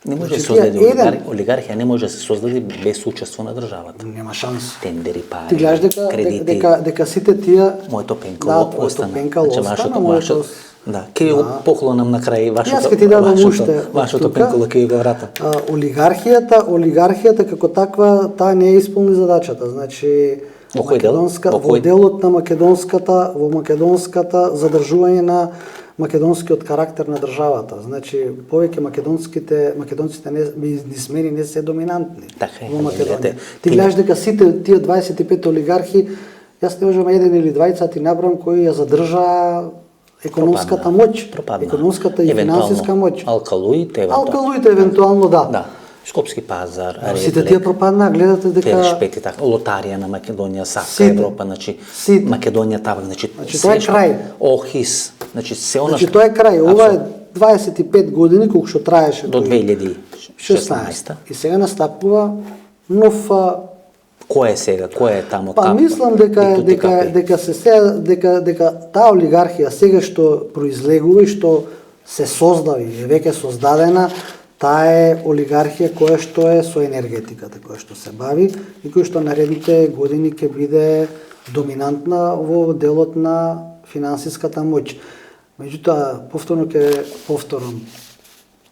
Не може да се создаде олигархија, не може да се создаде без учество на државата. Нема шанс. Тендери, пари, ти гледаш дека сите тие моето пенкало остана. Да, ке го поклонам на крај вашето пенкало ке го врата. Олигархијата како таква таа не исполни задачата. Значи во делот на македонската задржување на македонскиот карактер на државата. Значи повеќе македонците бизнисмени не се доминантни во Македонија. Ти гледаш дека сите тие 25 олигархи Јас не можам еден или двајца ти набрам кои ја задржа економската моќ, економската и финансиска моќ. Алкалуите, Алкалуите евентуално да. Да. Скопски пазар, Сите тие пропаднаа, гледате дека Фершпети, така, лотарија на Македонија, Сака Сите. Европа, значи Сите. Македонија табак, значи тоа е крај. Охис, значи се она Значи тоа е крај. Ова е 25 години колку што траеше до 2016. И сега настапува нов Кој е сега? Кој е тамо? Па мислам дека таа олигархија сега што произлегува и што се создави, е веќе создадена, таа е олигархија која што е со енергетиката, која што се бави и која што наредните години ќе биде доминантна во делот на финансиската моќ. Меѓутоа, повторам,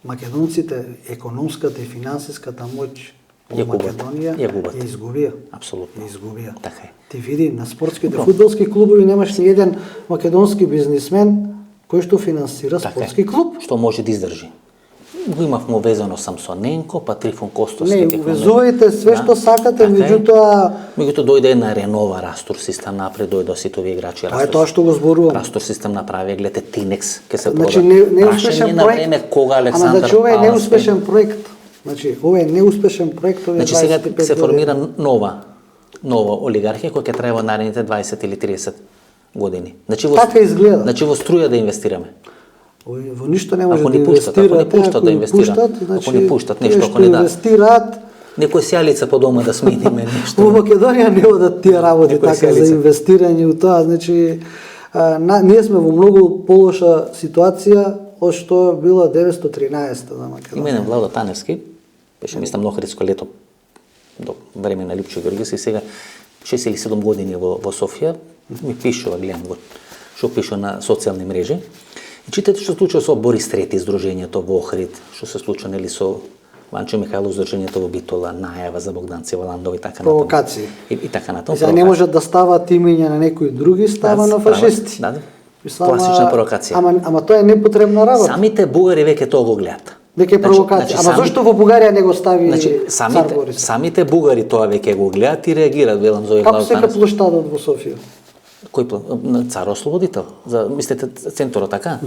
македонците, економската и финансиската моќ во Македонија ја изгубија. Апсолутно. Ја изгубија. Така е. Ти види на спортските фудбалски клубови немаш ни еден македонски бизнисмен кој што финансира спортски клуб. Што може да издржи. Го имавме везано сам со Ненко, па Трифон Костовски. Не, увезувајте све што сакате, меѓутоа дојде една ренова растур систем напред, дојде сите овие играчи. Тоа е тоа што го зборувам. Растур систем направи, гледате Тинекс ќе се прода. Значи неуспешен проект. Кога Александар. Ама значи ова е неуспешен проект. Значи ова е неуспешен проект. Значи сега се формира нова олигархија која ќе трае во наредните 20 или 30 години. Значи така изгледа. Значи во струја да инвестираме. Во ништо не може да инвестират. Ако не пуштат да инвестират, ако не пуштат нешто, ако не инвестираат, некој сјалица по дома да смениме нешто. Во Македонија не одат тие работи така за инвестирање у тоа, значи ние сме во многу полоша ситуација од што била 913 на Македонија. Има еден Владо Таневски, беше мислам Охридско лето до време на Лјупчо Георгиевски и сега 6 или 7 години во Софија ми пишува, гледам го, што пишува на социјални мрежи. И читате што се случува со Борис Трети, издружењето во Охрид, што се случува нели со Ванчо Михајлов, издружењето во Битола, најава за Богдан Цеваландов и така натаму. Провокации. И така натаму. Сега не можат да стават имиња на некои други, става на фашисти. Да, класична провокација. Ама тоа е непотребна работа. Самите бугари веќе тоа го гледат. Дека е провокација. Ама зошто во Бугарија не го стави цар Борис? Самите бугари тоа веќе го гледат и реагираат, велам Зои Владо Таневски. Како се плоштадот во Софија? Кој план? Цар Ослободител. За мислите центарот така?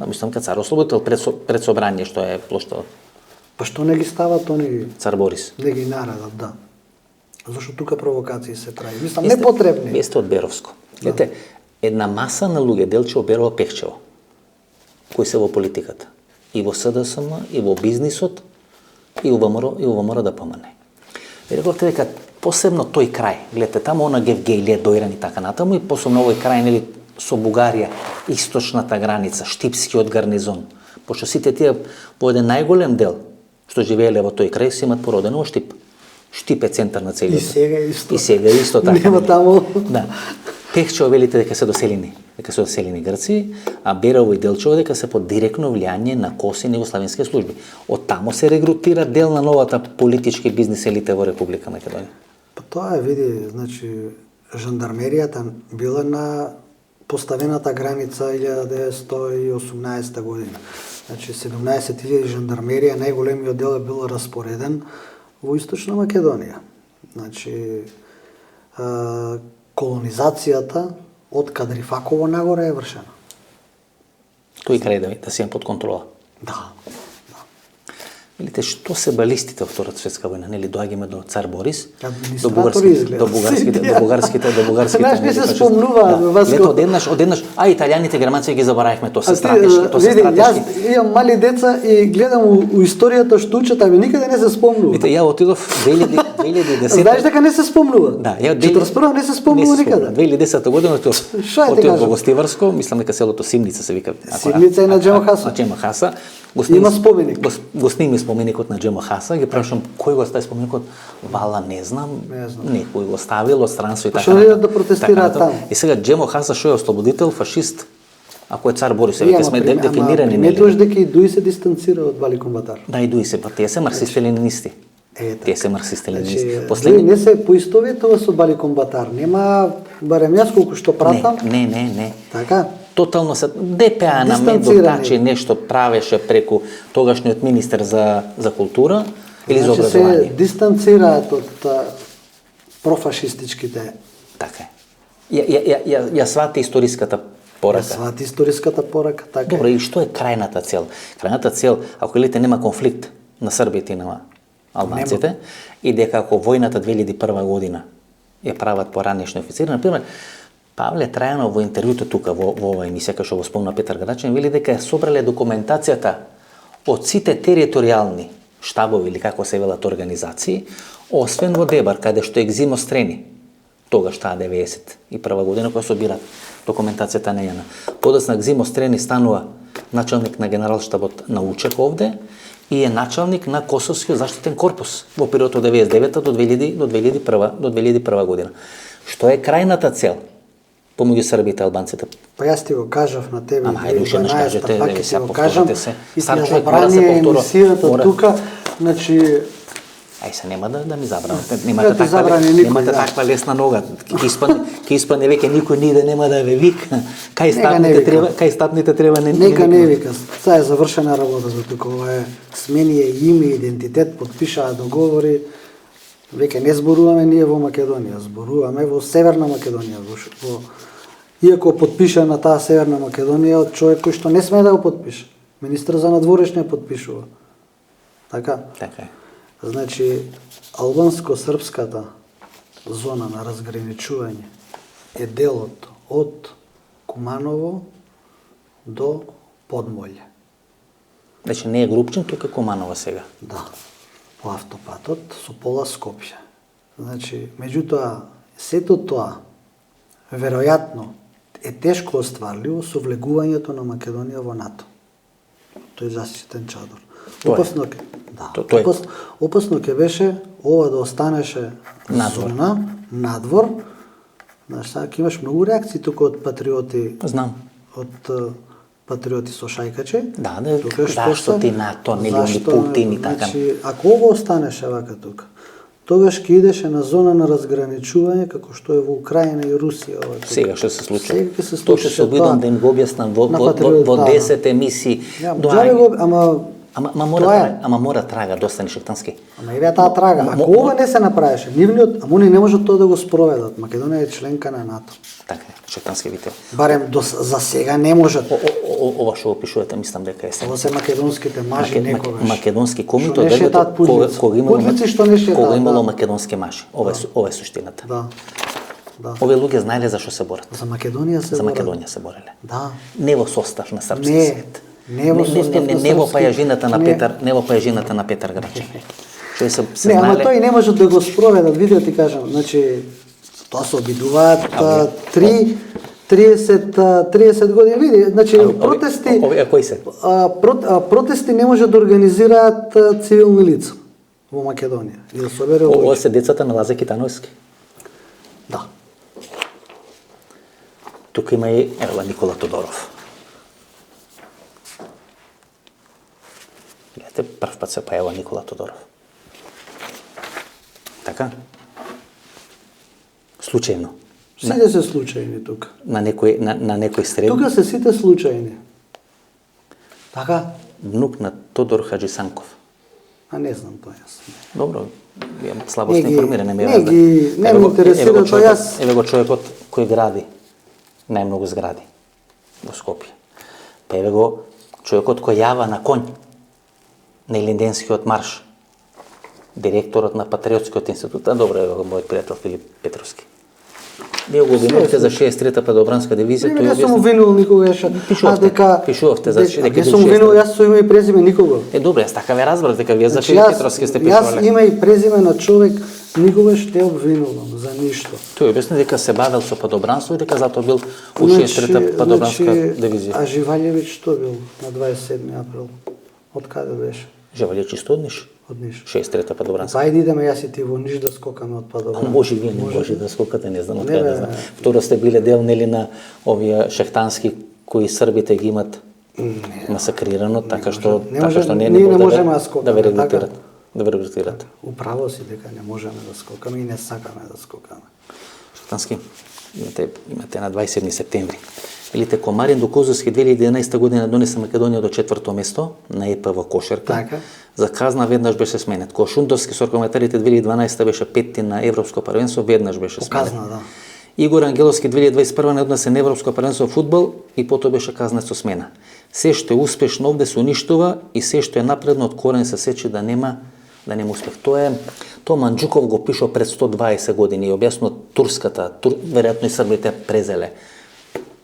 Мислам ка Цар Ослободител пред собрание што е плоштадот. Па што не ги стават они? Цар Борис. Не ги наредат, да. Зашто тука провокации се прави. Мислам непотребни. Вие сте од Беровско. Гледате, една маса на луѓе, Делчево, Берово, Пехчево, кои се во политиката. И во СДСМ, и во бизнисот, и во ВМРО ДПМН. Ви рековте дека посебно тој крај, гледате, таму она Гевгејлија, Дојран и така натаму, и посебно овој крај, нели, со Бугарија, источната граница, Штипскиот гарнизон, пошто сите тие во еден најголем дел, што живееле во тој крај, се имат породено во Штип. Штип е центар на целиот. И сега исто така. Нема таму. Да. Пехчево велите дека се доселени Грци, а Берово и Делчево дека се под директно влијание на Косин и југославенски служби. Од таму се регрутира дел на новата политички бизнис елита во Република Македонија. Па тоа е, види, значи жандармеријата била на поставената граница 1918 година. Значи 17.000 жандармерија, најголемиот дел е бил распореден во Источна Македонија. Значи колонизацијата од Кадрифаково нагоре е вршена. Тој крај да се под контрола. Да. Видите, што се балистите во Втората светска војна, нели доаѓаме до цар Борис, до бугарските. Знаеш, не се спомнува Васко. Одеднаш, италијаните, германците ги заборавивме, тоа се стратешки. Јас имам мали деца и гледам у историјата што учат, ами никаде не се спомнува. Видите, ја отидов 2010. Знаеш дека не се спомнува? Да, ја 41 не се спомнува никаде. 2010 година отидов во Гостиварско, мислам дека селото Симница се вика. Симница е на Джемо Хаса. На Джемо Хаса. Има споменик. Го сними споменикот на Джемо Хаса, ги прашам кој го стави споменикот, вала не знам. Некој го ставил од странство и така. Што не да протестираат таму? И сега Джемо Хаса што е ослободител, фашист, ако е цар Борис, веќе сме дефинирани. Не троши дека и Дуи се дистанцира од Вали Комбатар. Да, и Дуи се, па тие се марксисти-ленинисти. Тие се марксисти-ленинисти. Последни не се поистоветува со Вали Комбатар. Нема барем јас колку што пратам. Не. Така. Тотално се ДПА на медотаче нешто правеше преку тогашниот министер за култура или за образование. Се дистанцираат од профашистичките. Така е. Ја свати историската порака. Ја свати историската порака, така. Добро, и што е крајната цел? Крајната цел, ако велите нема конфликт на србите и на албанците, и дека ако војната 2001 година ја прават поранешни офицери, например, Павле Трајанов во интервјуто тука во оваа емисија, кај што го спомна Петар Грачин, вели дека собрале документацијата од сите територијални штабови или како се велат организации, освен во Дебар, каде што екзимо стрени, тогаш таа 91 година, кога собира документацијата нејана. Подоцна екзимо стрени станува началник на генералштабот на Учек овде и е началник на Косовскиот заштитен корпус во периодот од 99 до 2001 година. Што е крајната цел помеѓу србите и албанците? Па јас ти го кажав на тебе, Ама, хајде уште еднаш кажете, пак сега ти го кажам, повторете се. и Стар ти ја човек мора да се забрани повтора. емисијата Мора. тука, значи, Ај се нема да ми забравате. Не ти Немате забрани никој, немате да. таква лесна нога. Ќе испадне веќе никој ниде нема да ве вика. Нека не вика. Кај статните треба нека не вика, тоа е завршена работа за тука, ова е сменија име, идентитет, подпишаа договори, веќе не зборуваме ние во Македонија, зборуваме во Северна Македонија, иако подпиша на таа Северна Македонија од човек кој што не смее да го подпише. Министр за надворешни подпишува. Така? Така е. Значи, албанско-српската зона на разграничување е делот од Куманово до Подмолје. Значи не е Групчин, тука е Куманово сега. Да, по автопатот со пола Скопје. Значи, меѓутоа, сето тоа, веројатно, е тешко остварливо со влегувањето на Македонија во НАТО. Тој засичен чадор. Тоа е. Опасно ке, да, Тоа е. опасно ке беше ова да останеше Надвор. зона, надвор. Знаеш, сега ќе имаш многу реакции тука од патриоти, Знам. од патриоти со шајкаче. Да, Тука зашто ти НАТО, милиони Путин и така. Значи, ако ова останеше вака тука, тогаш ќе идеше на зона на разграничување како што е во Украина и Русија ова тука. Сега што се случи? Сега ќе се Тоа случи ќе се обидам да им го објаснам во на патриот, 10 емисии. Ја, До џабе ајде. го, ама тоа е. Ама мора трага да остане Шептански. Ама еве таа трага. Ако ова не се направеше, нивниот, ама они не можат тоа да го спроведат. Македонија е членка на НАТО. Така е, Шептански вител. Барем за сега не можат. Ова што опишувате, мислам дека е се. Ова се македонските мажи некогаш. Македонски комито Што не шетаат пудлици. Пудлици што не шетаат, кога имало да. македонски мажи. Ова е суштината. Да. Да. Овие луѓе знаеле за што се борат. За Македонија се За борат. Македонија се бореле. Да. Не во состав на српски Не, свет. не во состав на Не во српски. пајажината на Не. Петар, не во пајажината на Петар Грачин. Што се Не, ама знаеле. тој не можат да го спроведат, видео ти кажам, значи тоа се обидуваат 30 години, види, значи протести Овие кои се? протести не можат да организираат цивилни лица во Македонија. И да собере Ова се децата на Лазе Китановски. Да. Тука има и Никола Тодоров. Гледате, прв пат се појава Никола Тодоров. Така? Случајно. Сите се случајни тука. На некој сред. Тука се сите случајни. Така? Внук на Тодор Хаджисанков. А не знам тоа јас. Добро, ја слабо Не сте ги- информиран, не ме не разда. ги- не ме интересира тоа, јас- Еве го човекот кој гради најмногу згради во Скопје. Па еве го човекот кој јава на конј на Илинденскиот марш. Директорот на Патриотскиот институт. А добро, еве го мојот пријател Филип Петровски. Вие го обвинувате за 63-та падобранска дивизија, Не, тој не сум објасни. обвинувал никогаш. Пишувавте за дека не бил сум обвинувал, 63. јас со име и презиме никого. Е, добро, јас така ве разбрав дека вие за Значи, Филип Петровски сте јас пишувале. име и презиме на човек никогаш не обвинувам за ништо. Тој објасни дека се бавел со падобранство и дека затоа бил у 63-та падобранска дивизија. А Живалјевиќ што бил на 27 април? Од каде беше? Живалје чисто од Ниш. Од Ниш. 63-та падобранска. Па ајде идеме јас и ти во Ниш да скокаме од Падобран. Може и вие не може да скокате, не знам од Не, каде бе. да знам. Второ сте биле дел нели на овие шехтански кои србите ги имат масакрирано, така што не така може- што ние не не може можеме да да скокаме, ве така? регрутират. Да ве регрутират. Управо си дека не можеме да скокаме и не сакаме да скокаме. Шехтански имате на 27 септември. Велите Комарин до Козовски 2011 година донесе Македонија до 4-то место на ЕП во кошерка. Така. За казна веднаш беше сменет. Кога Шундовски со аргументарите 2012 беше 5-ти на Европско првенство, веднаш беше сменет. Казна, да. Игор Ангеловски 2021 не однесе на Европско првенство фудбал и потоа беше казнет со смена. Се што е успешно овде се уништува и се што е напредно од корен се сечи да нема успех. Тоа Манџуков го пишал пред 120 години и објаснува турската, веројатно и србите презеле.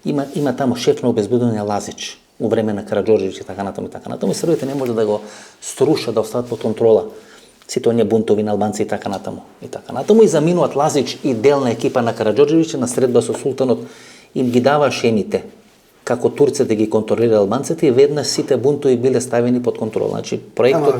Има таму шеф на обезбедување Лазич у време на Караџорџевиќ и така натаму и така натаму. И србите не може да го струшат, да остават под контрола. Сите оние бунтови на албанци и така натаму. И заминуваат Лазич и делна екипа на Караџорџевиќ на средба со султанот, им ги дава шемите како турците ги контролира албанците и веднаш сите бунтови биле ставени под контрола. Значи проектот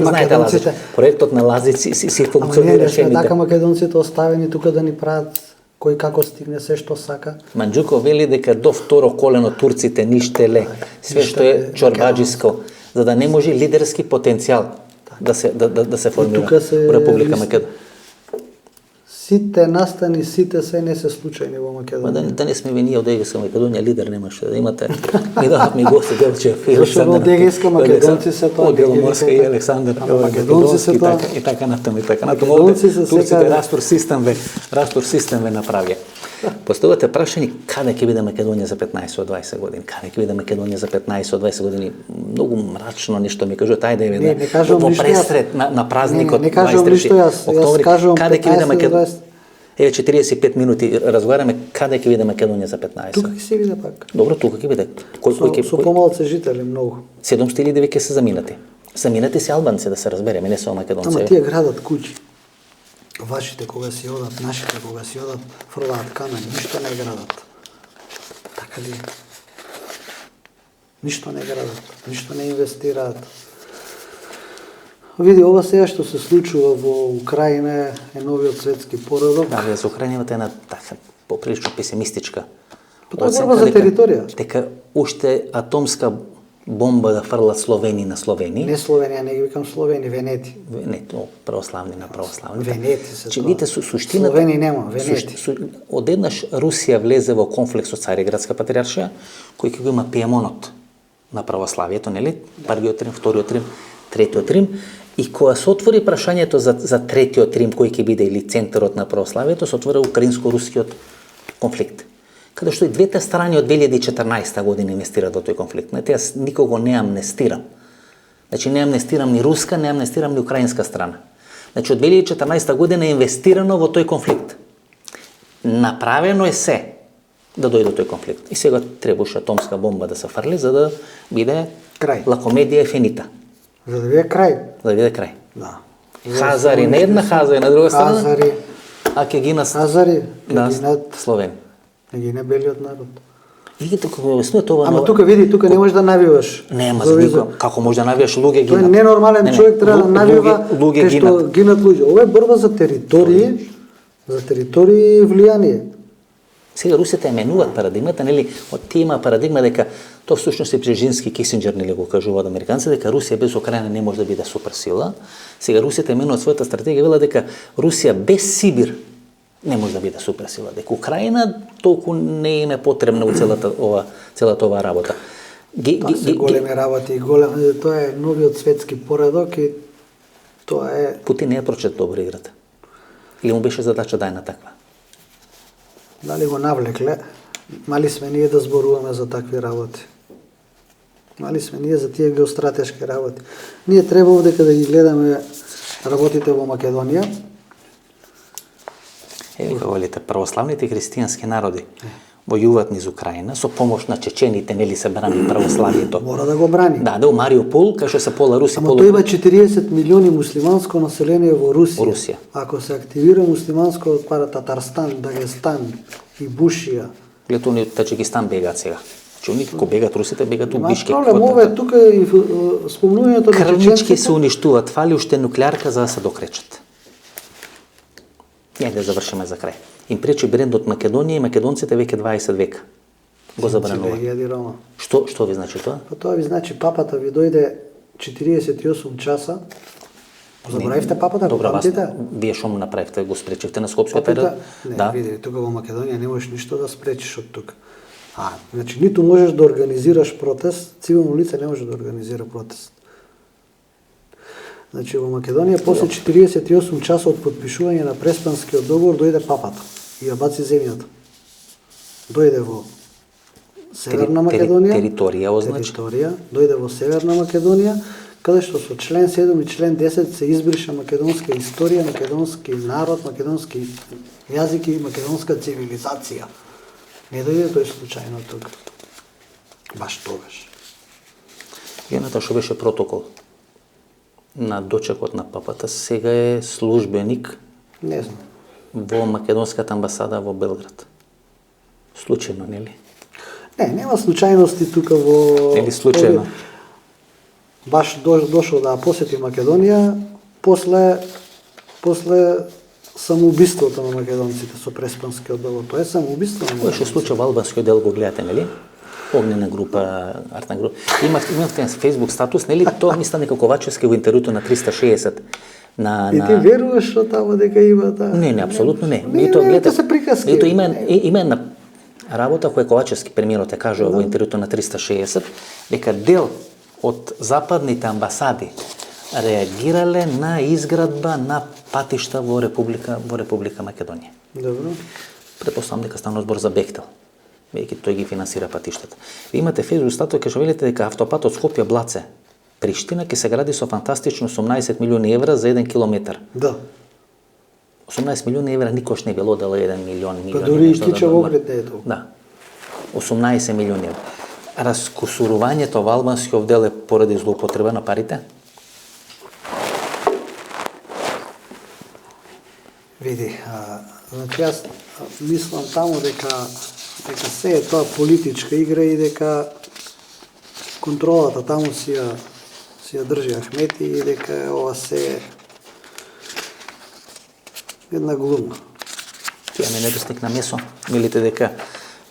знаете Лазич, проектот на Лазич си функционира шемите. Така македонците оставени тука да ни прават кој како стигне се што сака. Манџуков вели дека до второ колено турците ништеле, све што е чорбаџиско, за да не може лидерски потенцијал да се формира Република Македонија. Сите настани, сите се не се случајни во Македонија. Да не сме ние од Егејска Македонија, лидер немаше да имате. Ми дадовме гости Делчев и Александар. Од Егејска македонци се тоа. Од Беломорска и Александар. Македонци се тоа. И така натаму. Турците растур систем ве направија. Поставувате прашање каде ќе биде Македонија за 15-20 години? Каде ќе биде Македонија за 15-20 години? Многу мрачно нешто ми кажувате, ајде во пресред на празникот 23 октомври. Каде ќе биде Македонија? Еве 45 минути разговараме каде ќе биде Македонија за 15. Тука ќе се биде пак. Добро, тука ќе биде. Со помалце жители многу. 700.000 веќе се заминати. Заминати се албанци да се разбереме, не само македонци. Ама тие градат куќи. Вашите кога си одат, нашите кога си одат, фрлаат камен, ништо не градат. Така ли? Ништо не градат, ништо не инвестираат. Види, ова сега што се случува во Украина е новиот светски поредок. Да, за Украина имате една така поприлично песимистичка Тоа е борба за територија. Дека уште атомска бомба да фрлат Словени на Словени. Не Словенија, не ги викам Словени, Венети. Венети, православни на православни. Венети се тоа. видите суштината. Словени нема, Венети. Одеднаш Русија влезе во конфликт со Цариградска патриаршија, кој ќе го има Пиемонот на православието, нели? Првиот Рим, вториот Рим, третиот Рим. И кога се отвори прашањето за третиот Рим, кој ќе биде или центарот на православието, се отвори украинско-рускиот конфликт. Каде што и двете страни од 2014 година инвестираат во тој конфликт. Знаете, јас никого не амнестирам. Значи не амнестирам ни руска, не амнестирам ни украинска страна. Значи од 2014 година е инвестирано во тој конфликт. Направено е се да дојде тој конфликт. И сега требаше атомска бомба да се фрли за да биде крај. Лакомедија ефенита. За да биде крај. За да биде крај. Да. Хазари на една, Хазари на друга страна. Хазари. А ќе гинат Хазари, Словени. Не ги не белиот народ. И тука објаснува тоа. Ама тука види, тука не можеш да навиваш. Нема за никој. Како може да навиваш, луѓе гинат. Тој е ненормален човек, треба да навива луѓе што гинат луѓе. Ова е борба за територии, и влијание. Сега русите менуваат парадигмата, нели, од тие има парадигма дека тоа всушност е Брежински, Кисинџер нели го кажуваат американци дека Русија без Украина не може да биде суперсила. Сега русите менуваат својата стратегија, велат дека Русија без Сибир не може да биде суперсила, дека Украина толку не им е потребна у целата ова работа. Тоа се големи работи, тоа е новиот светски поредок и тоа е... Путин не ја прочет добро играта. Или му беше задача да е на таква? Дали го навлекле, мали сме ние да зборуваме за такви работи. Мали сме ние за тие геостратешки работи. Ние треба овдека да ги гледаме работите во Македонија. Еве како велите, православните и христијански народи војуваат низ Украина со помош на чечените, нели се брани православието. Мора да го брани. Да, у Мариупол, кај што се пола Руси, Ама тој има 40 милиони муслиманско население во Русија. Ако се активира муслиманско Татарстан, Дагестан и Бушија. Гледате, они од Таџикистан бегаат сега. Чуни како бегат русите, бегат у Бишкек. Проблем ова е тука и спомнувањето на крвнички се уништуваат, фали уште нуклеарка за да се докречат. Ја да завршиме за крај. Им пречи брендот Македонија и македонците веќе 20 века. Го забранува. Што ви значи тоа? Па тоа ви значи папата ви дојде 48 часа. Заборавивте папата? Добра, вие што му направивте? Го спречивте на Скопскиот период? Не, види, тука во Македонија не можеш ништо да спречиш од тука. Значи, ниту можеш да организираш протест, цивилно лице не може да организира протест. Значи, во Македонија после 48 часа од подпишување на Преспанскиот договор дојде папата и ја баци земјата. Дојде во Северна Македонија, територија означи. територија, дојде во Северна Македонија, каде што со член 7 и член 10 се избриша македонска историја, македонски народ, македонски јазик и македонска цивилизација. Не дојде тој случајно тука. Баш тогаш. Едната што беше протокол на дочекот на папата, сега е службеник Не знам. во македонската амбасада во Белград. Случајно, нели? Не, нема случајности тука во... Нели случајно? Баш дошол да посети Македонија после самоубиството на македонците со Преспанскиот договор. Тоа е самоубиство на Кој што случај во албанскиот дел го гледате, нели? Огнена група, артна група. Имавте Facebook статус, нели? Тоа мисля дека Ковачевски во интервјуто на 360 И ти веруваш што тамо дека има таа? Не, апсолутно не. Тоа се приказки. Има една работа која Ковачевски премиерот е кажува во интервјуто на 360 дека дел од западните амбасади реагирале на изградба на патишта во Република Македонија. Добро. Претпоставам дека станува збор за Бехтел, веќе тој ги финансира патиштата. Ви имате Facebook статус кај што велите дека автопатот Скопје Блаце Приштина ќе се гради со фантастични 18 милиони евра за 1 километар. Да. 18 милиони евра никош не било дало 1 милион. Па дури и Кичево Огрид не е толку. Да. 18 милиони евра. Раскусурувањето во албанскиот дел е поради злоупотреба на парите? Види, значи јас мислам таму дека се е тоа политичка игра и дека контролата таму си ја држи Ахмети и дека ова се е една глума. Тие не недостиг на месо. Милите дека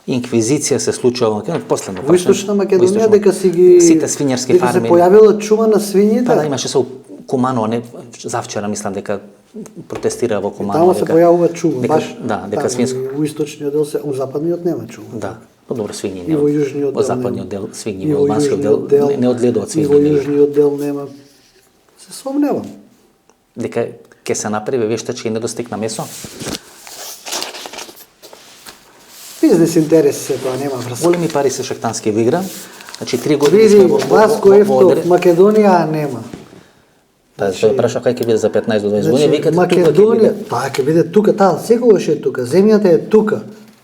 инквизиција се случува во Македонија, последно Во Источна Македонија дека си ги сите свињарски дека фарми. се појавила чума на свињите. Па да, имаше со Кумано, не завчера мислам дека протестира во Кумано. Тамо се појавува чума, баш. Да, дека свинско. Во источниот дел у западниот нема чума. Да. По добро свињи. И во јужниот во дел западниот нема. дел свињи, во албанскиот дел не одледуваат И во свињи. јужниот дел нема. Се сомневам. Дека ќе се направи вештачки недостиг на месо. Бизнес интереси се тоа нема врска. Големи пари се шактански во игра. Значи 3 години Види, сме во Васко Ефтов, Македонија нема. Па се праша кај ќе биде за 15 до 20 години, викате тука ќе Македонија, биде. па ќе биде тука, таа секогаш е тука, земјата е тука.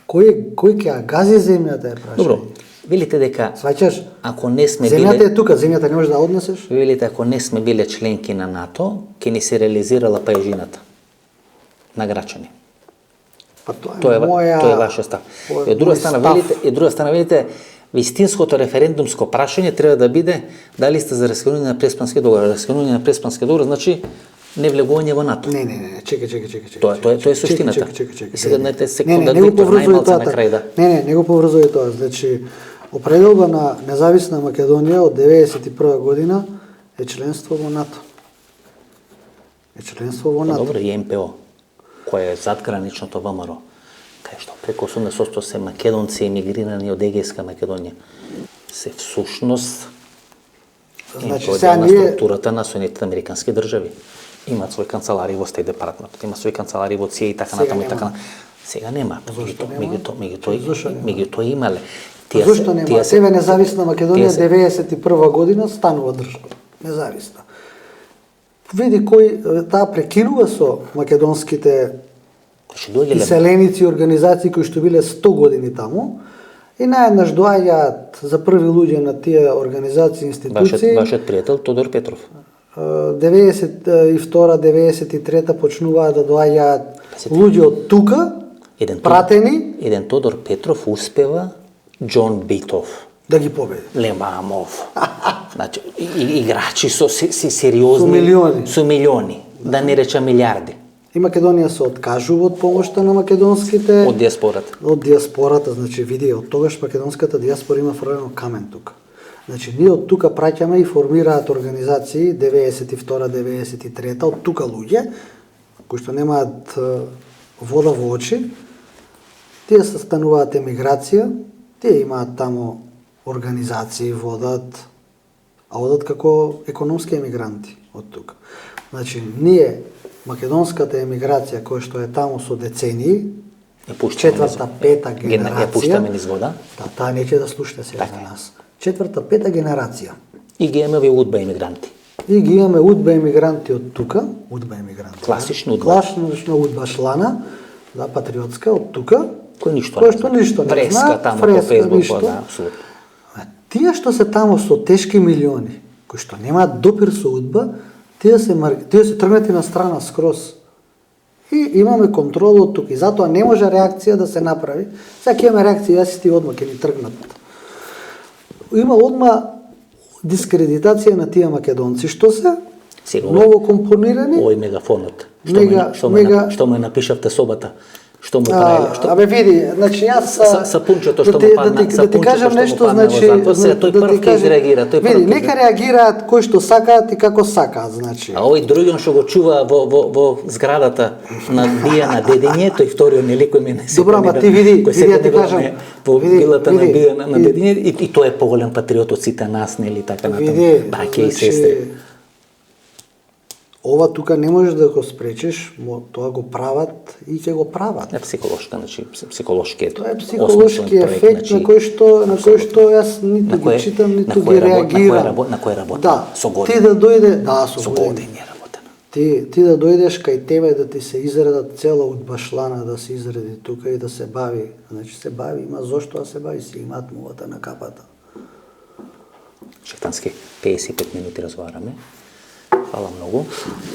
Кој ќе ја гази земјата е праша. Добро. Велите дека Сваќаш? ако не сме Земјата биле е тука, земјата не можеш да однесеш. велите ако не сме биле членки на НАТО, ќе ни се реализирала пајжината на грачани. Па тоа е моја... Тоа е вашиот став. Тоа И од друга мој страна став. велите, и од друга страна велите вистинското референдумско прашање треба да биде дали сте за раскинување на Преспански договор. Раскинување на Преспански договор значи не влегување во НАТО. Не, чекај. Тоа е суштината. Чекај. И сега знаете Не секунда го Виктор поврзувај најмалце тоа. на крај да. Не го поврзувај тоа. Значи, определба на независна Македонија од 91 година е членство во НАТО. Добро, и МПО, која е задграничното ВМРО, кај што преку 80% се македонци емигрирани од Егејска Македонија. Се всушност Значи, тоа сега е на ние структурата на Соединетите Американски држави. Имаат своји канцелари во State Department, има своји канцелари во ЦИЕ и така Сега натаму и нема. така. Сега нема. Зошто нема? Зошто нема? Меѓутоа имале. Зошто нема? Себе независна Македонија тие се- 91 година станува држава. Независна. Види кој таа прекинува со македонските Значи доаѓале иселеници и организации кои што биле 100 години таму и наеднаш доаѓаат за први луѓе на тие организации и институции. вашиот пријател Тодор Петров. 92-93 почнуваат да доаѓаат луѓе од тука, Еден пратени Тодор Петров успева Џон Битов, да ги победи. Лемамов. Значи играчи со сериозни Со милиони. со милиони, да не речам милиарди И Македонија се откажува од помошта на македонските од диаспората. од диаспората, значи види, од тогаш македонската диаспора има фрлено камен тука. Значи ние од тука праќаме и формираат организации 92-93 од тука луѓе кои што немаат вода во очи. Тие стануваат емиграција, тие имаат тамо организации, водат, а одат како економски емигранти од тука. Значи ние македонската емиграција која што е таму со децении, Ја пуштаме четврта, пета Ја генерација. пуштаме низ вода. Да, таа неќе да слушате сега Така за е. нас. Четврта, пета генерација. И ги имаме удба имигранти. И ги имаме удба емигранти од тука, удба емигранти. Класична удба. Класична удба шлана, да, патриотска од тука. Кој ништо кој не што знае. ништо не Фреска знаат, таму по фреска, Facebook, ништо. да, апсолутно. Тие што се таму со тешки милиони, кои што немаат допир со удба, тие се тргнати на страна скроз. И имаме контрол од тука. И затоа не може реакција да се направи. Сега ќе имаме реакција, јас и ти одма ќе ни тргнат. Има одма дискредитација на тие македонци што се Сигурно. ново компонирани. Овој мегафонот. Мега- Што ме напишавте собата. Што му правиле? Што Абе види, значи јас сапунчето што да му ти- падна, да ти сапунчето кажам што му нешто, падна во значи затвор, сега тој да прв ти ќе кажам- изреагира, тој прв Види, ќе нека реагираат кои што сакаат и како сакаат, значи. А овој другиот што го чува во зградата на Бија на Дедиње, тој вториот нели кој мене се. Добро, ама ти види, кој види, секој ја ти него кажам, ме во види, вилата на види, Бија на и- Дедиње и тој е поголем патриот од сите нас, нели така натаму. Види, Баќе и значи, сестри. ова тука не можеш да го спречиш, тоа го прават и ќе го прават. Е психолошка, значи психолошки е Тоа е психолошки ефект на кој што јас ниту ги читам, ниту ги реагирам. На кој работа? Да, Со ти години. да дојде, да, со Со години. години е работено. Ти да дојдеш кај тебе да ти се изредат цела удбашлана да се изреди тука и да се бави, значи се бави, има зошто да се бави, си имаат мувата на капата. Шептански 55 минути разговараме. Фала многу.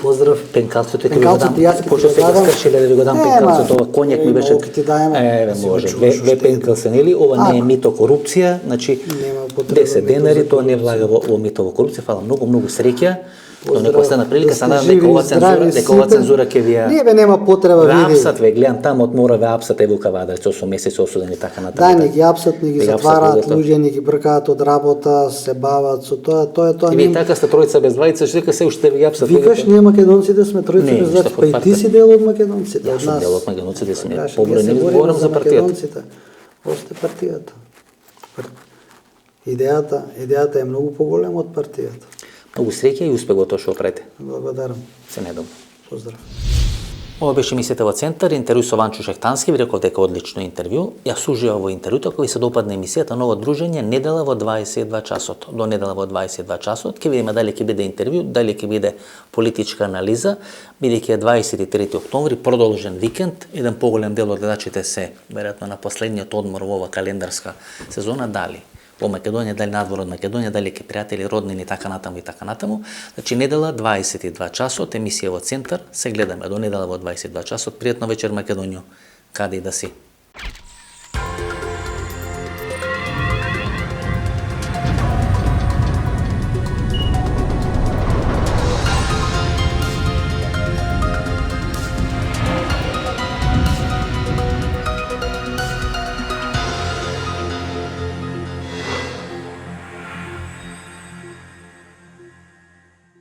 Поздрав. Пенкалцето ти го Пенкалцето дам. јас ќе ти Пошто го се го дадам. скршиле да ви го дам Нема. пенкалцето, ова конјак ми беше. Многу ќе ти дајме. Еве Да си го може. чуваш Две уште. пенкалци, нели? Ова не е А. мито корупција, значи Нема потреба 10 мито денари за тоа не корупција. влага во мито во корупција. Фала многу среќа. До Поздрав. некоја следна прилика Да се сте надам живи дека ова и цензура, здрави дека ова сите. цензура ќе ви ја Не бе, нема потреба, ве види. апсат, ве гледам таму од мора ве апсат е Вука Вадарец 8 месеци осуден и така Да, натаму. не ги апсат, не ги Не ги апсат, затвараат луѓето. луѓе, не ги бркаат од работа, се бават со тоа. И вие така сте тројца без двајца, што дека се уште ви апсат. Викаш, ние македонците сме тројца Не, без ништо двајца, па и ти потврден. си дел од македонците, Јас од сум нас. дел од македонците, сум Кажеш, поброј, ние не се ви бориме зборам за партијата. македонците. Осте партијата. Идејата е многу поголема од партијата. Многу среќа и успех во тоа што правите. Благодарам. Се недом. Поздрав. Ова беше емисијата во Центар, интервју со Ванчо Шехтански, ви реков дека одлично интервју. Јас уживав во интервјуто, ако ви се допадне емисијата, ново дружење недела во 22 часот. До недела во 22 часот ќе видиме дали ќе биде интервју, дали ќе биде политичка анализа, бидејќи е 23 октомври, продолжен викенд, еден поголем дел од гледачите се веројатно на последниот одмор во ова календарска сезона, дали во Македонија, дали надвор од Македонија, дали ке пријатели, роднини, така натаму и така натаму. Значи, недела 22 часот, емисија во Центар, се гледаме до недела во 22 часот. Пријатно вечер, Македонијо, каде и да си.